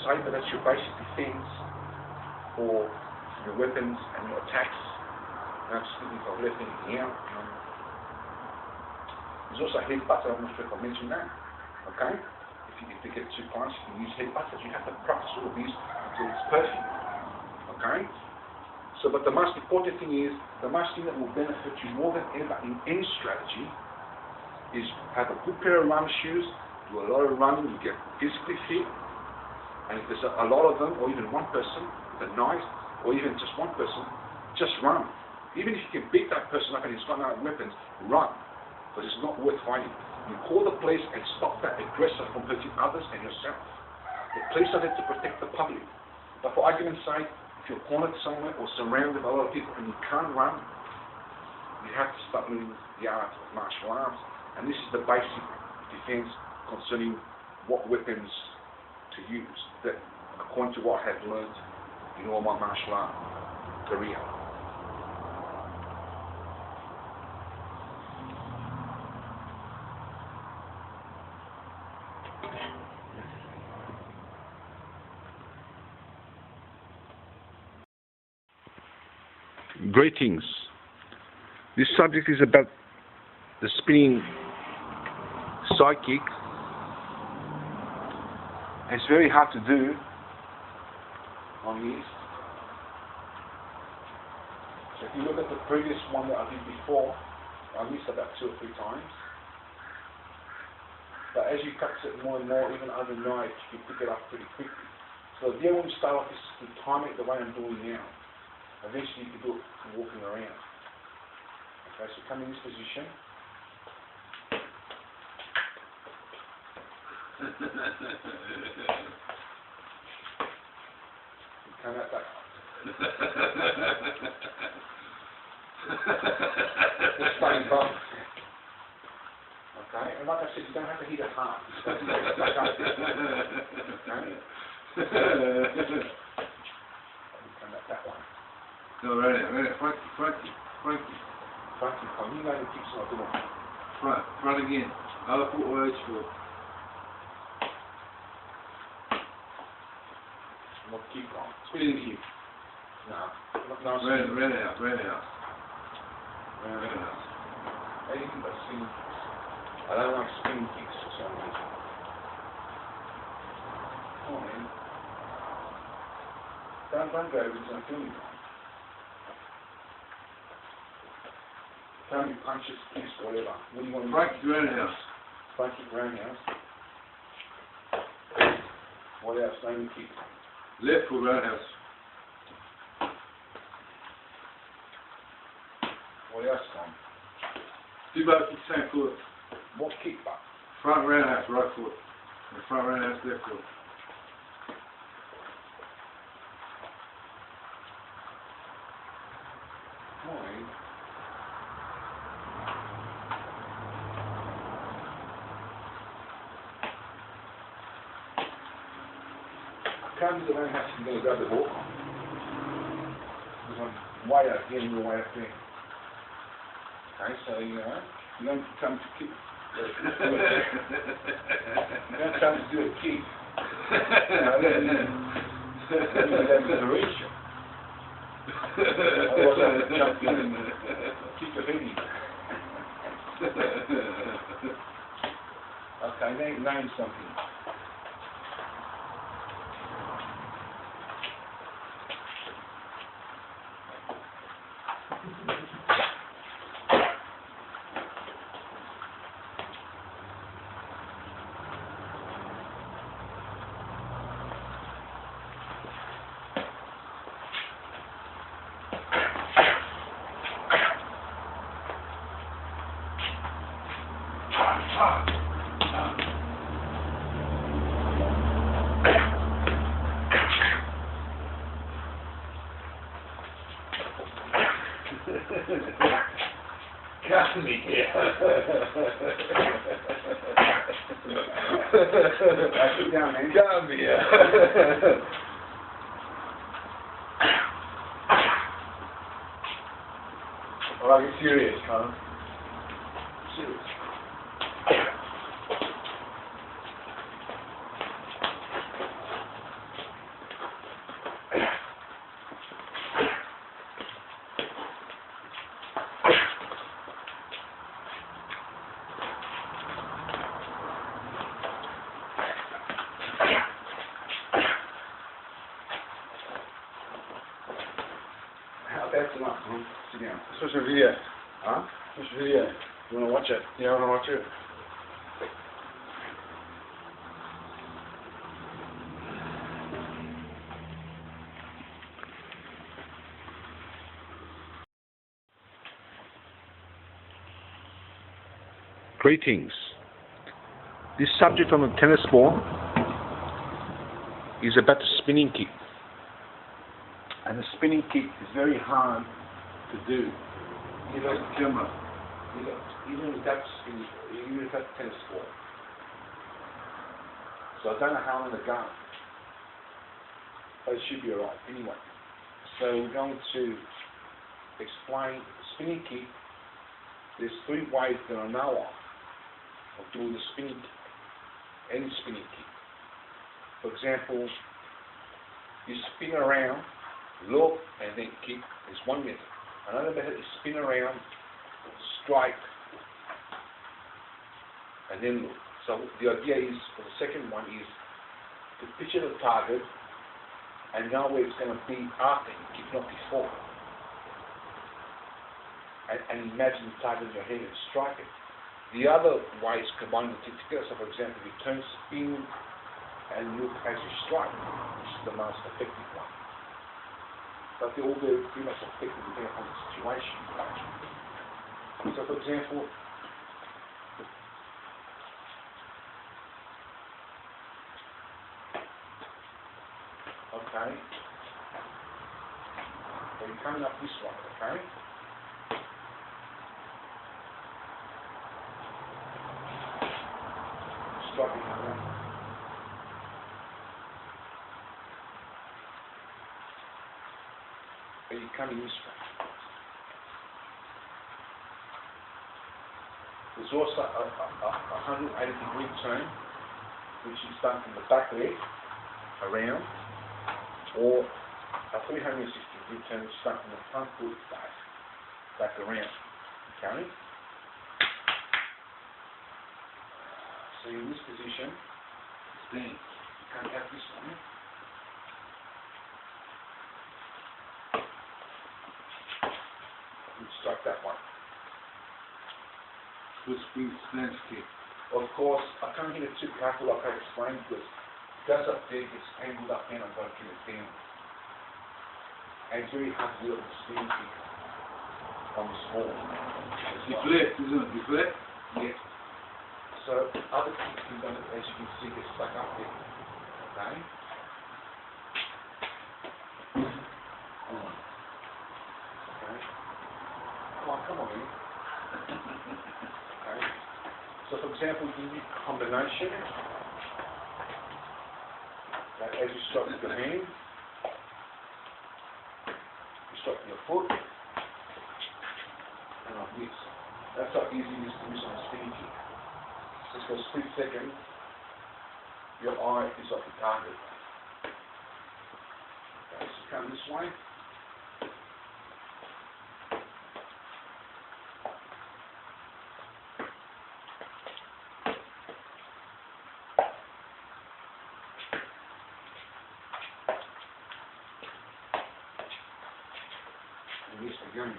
side, but that's your basic defense for your weapons and your attacks. And I'm just thinking if I've left anything out. There's also headbutts. I'm not sure if I mentioned that. Okay. If they get 2 points, you can use headbutts, but you have to practice all of these until it's perfect. Okay? So, but the most important thing is, the most thing that will benefit you more than ever in any strategy is have a good pair of running shoes, do a lot of running, you get physically fit, and if there's a lot of them, or even one person with a knife, or even just one person, just run. Even if you can beat that person up and he's got no weapons, run, because it's not worth fighting. You call the police and stop that aggressor from hurting others and yourself. The police are there to protect the public. But for argument's sake, if you're cornered somewhere or surrounded by a lot of people and you can't run, you have to start learning the art of martial arts. And this is the basic defense concerning what weapons to use, that according to what I have learned in all my martial art career. Greetings. This subject is about the spinning side kick. It's very hard to do on these. So if you look at the previous one that I did before, I missed about 2 or 3 times. But as you practice it more and more, even overnight, you can pick it up pretty quickly. So the idea when you start off is to time it the way I'm doing now. Eventually you can do it from walking around. Okay, so come in this position. You come out that way. Just staying both. Okay, and like I said, you don't have to hit it hard. Okay? You come out that way. No, right, front. Front, you know the kicks not doing. Front again. Other foot or edge foot. Not keep on. Spin in here. No. Roundhouse. Anything but spinning kicks. I don't like spinning kicks for some reason. Come on, man. Don't go because it's not doing anything. Tell me punches, kicks, whatever. What do you want to do? Roundhouse. Front kick, roundhouse. What else? Name the kick. Left foot roundhouse. What else, Tom? Do both with the same foot. What kick, but? Front roundhouse, right foot. And front roundhouse, left foot. Come on, man. Can't do the roundhouse if you're going to grab the ball. Because I'm way out here and you're way up there. Okay, so you don't come to kick. You don't come to do a kick. Then you have to reach it. Otherwise I would jump in and kick your head in. Okay, name something. Come here. Sit down, man. Come here. Well, get serious, huh? Serious. That's enough, huh? Sit down. Switch the video. Huh? Switch the video. You want to watch it? Yeah, I want to watch it. Greetings. This subject on the tennis ball is about the spinning kick. And the spinning kick is very hard to do. You like the camera. Even without spinning, even without the tennis ball. So I don't know how I'm going to go. But it should be alright anyway. So we're going to explain spinning kick. There's 3 ways that I know of doing the spinning kick. Any spinning kick. For example, you spin around, look, and then kick is one method. Another method is spin around, strike, and then look. So the idea is, for the second one, is to picture the target and know where it's going to be after you kick, not before. And imagine the target in your head and strike it. The other way is combine the two together. So for example, you turn, spin, and look as you strike, which is the most effective one. But they're all very pretty much effective depending on the situation. So for example, okay, so you're coming up this way, okay? Striking around. Are you coming this way? There's also a 180-degree turn, which is done from the back leg around, or a 360-degree turn, which is done from the front foot back around. Okay? So in this position, stand. You can't have this one. You strike that one. Good speed stance kick. Of course, I can't hit it too careful like I explained, because it goes up there, gets angled up here, and I've got to keep it down. And it's very hard to do it with the spin kick on the small. Deflect, isn't it? Deflect? Yes. So other kicks can go, as you can see, get stuck up there. Okay? Okay. Come on, man. Okay. So for example, you need combination. Okay, as you strike with your hand, you strike with your foot, and like this. That's how easy it is to use on a spinning kick. Just for a split second, your eye is off the target. Okay, so come this way. And this again.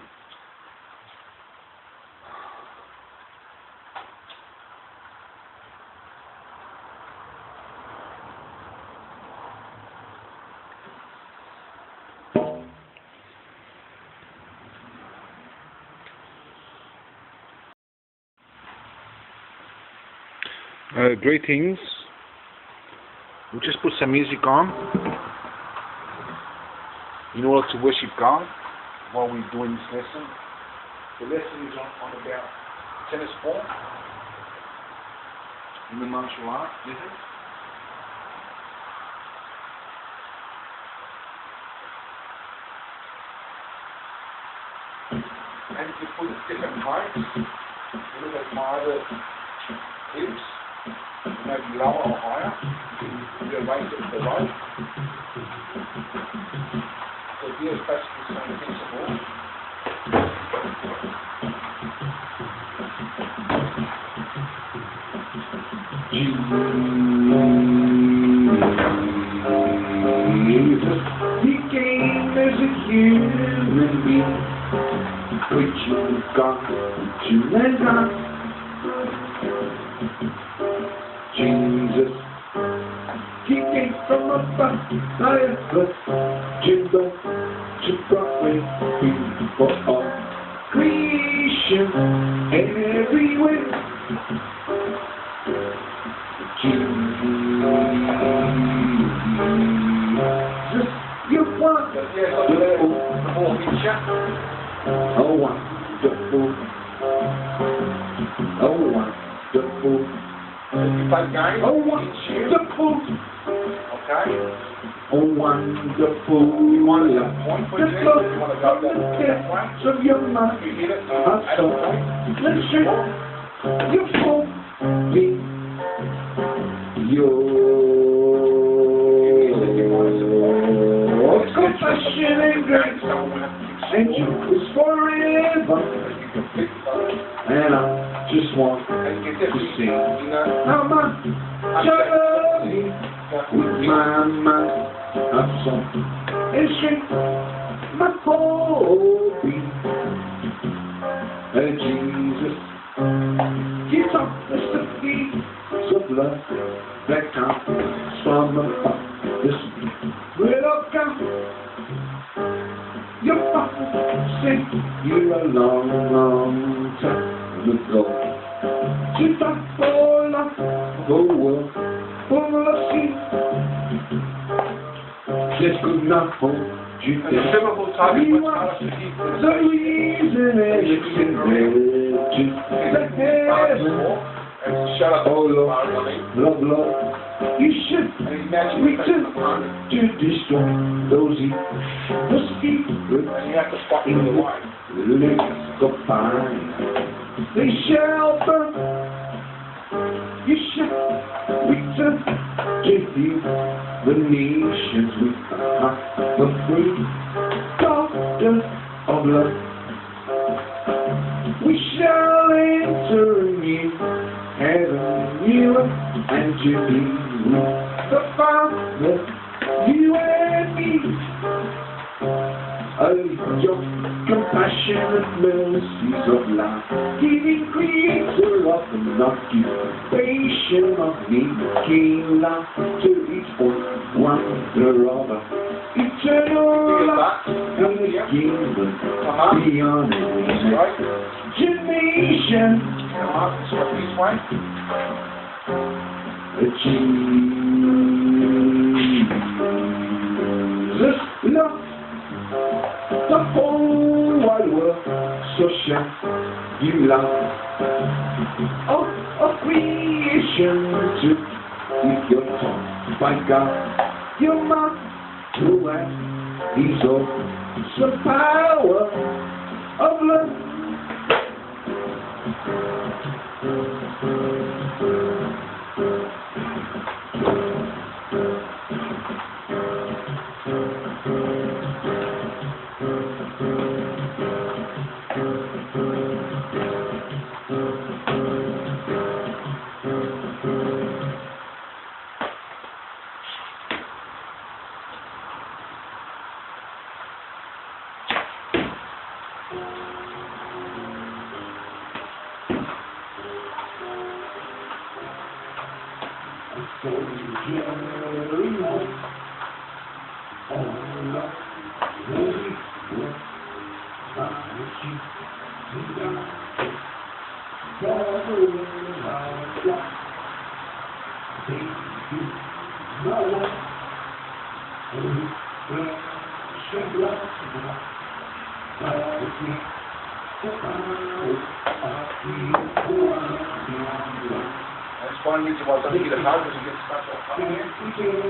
Greetings. We'll just put some music on in order to worship God while we're doing this lesson. The lesson is on about tennis ball in the martial art. And you put different heights. You look at my other hips, maybe lower or higher. You raise it to the right. So here is basically the same principle. Jesus, he came as a human being, preaching God to mankind. Jesus, he came from above, to proclaim peace for all creation everywhere. Jesus, you wonderful, oh wonderful, oh wonderful, oh wonderful, Okay. oh wonderful, You want to point for the you? love You want to go that depths of your mind, You hit it. I saw, listen, you fool me, your compassion and grace, and you is forever, and I just want to sing how much I love you with my mind, a song, and strength, my whole being, and Jesus, you taught us to be so blood that comes from above. This will come. Your father sent you a long, long time ago. You thought for life, the world full of sin. Just could not hold you down. We want the reason and it's in the heaven. Oh Lord, Lord, you should return to destroy those evil in the lake of fire. They shall burn. You should return to heal the nations with the free daughter of love. We shall enter in heaven, you and you be with the Father, you and me. Your compassionate mercies of life, giving creator of an occupation of me, came life to each point, wonder of a eternal life, and the kingdom beyond imagination. Jesus loved the whole wide world, so shall you love of creation to with your tongue by God, your mouth to act, He's all the power of love. That's one reason why it doesn't get hard because you get stuck on coming in. Come in, got it.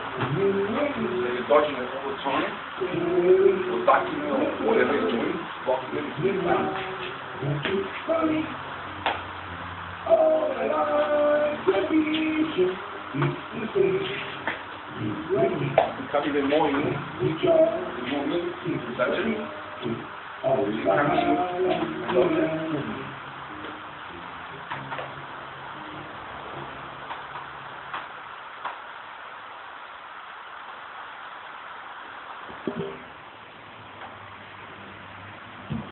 You're dodging it all the time, or ducking or whatever you're doing, blocking it, it's been done. Come even more in, that's it. You come in, and dodge it.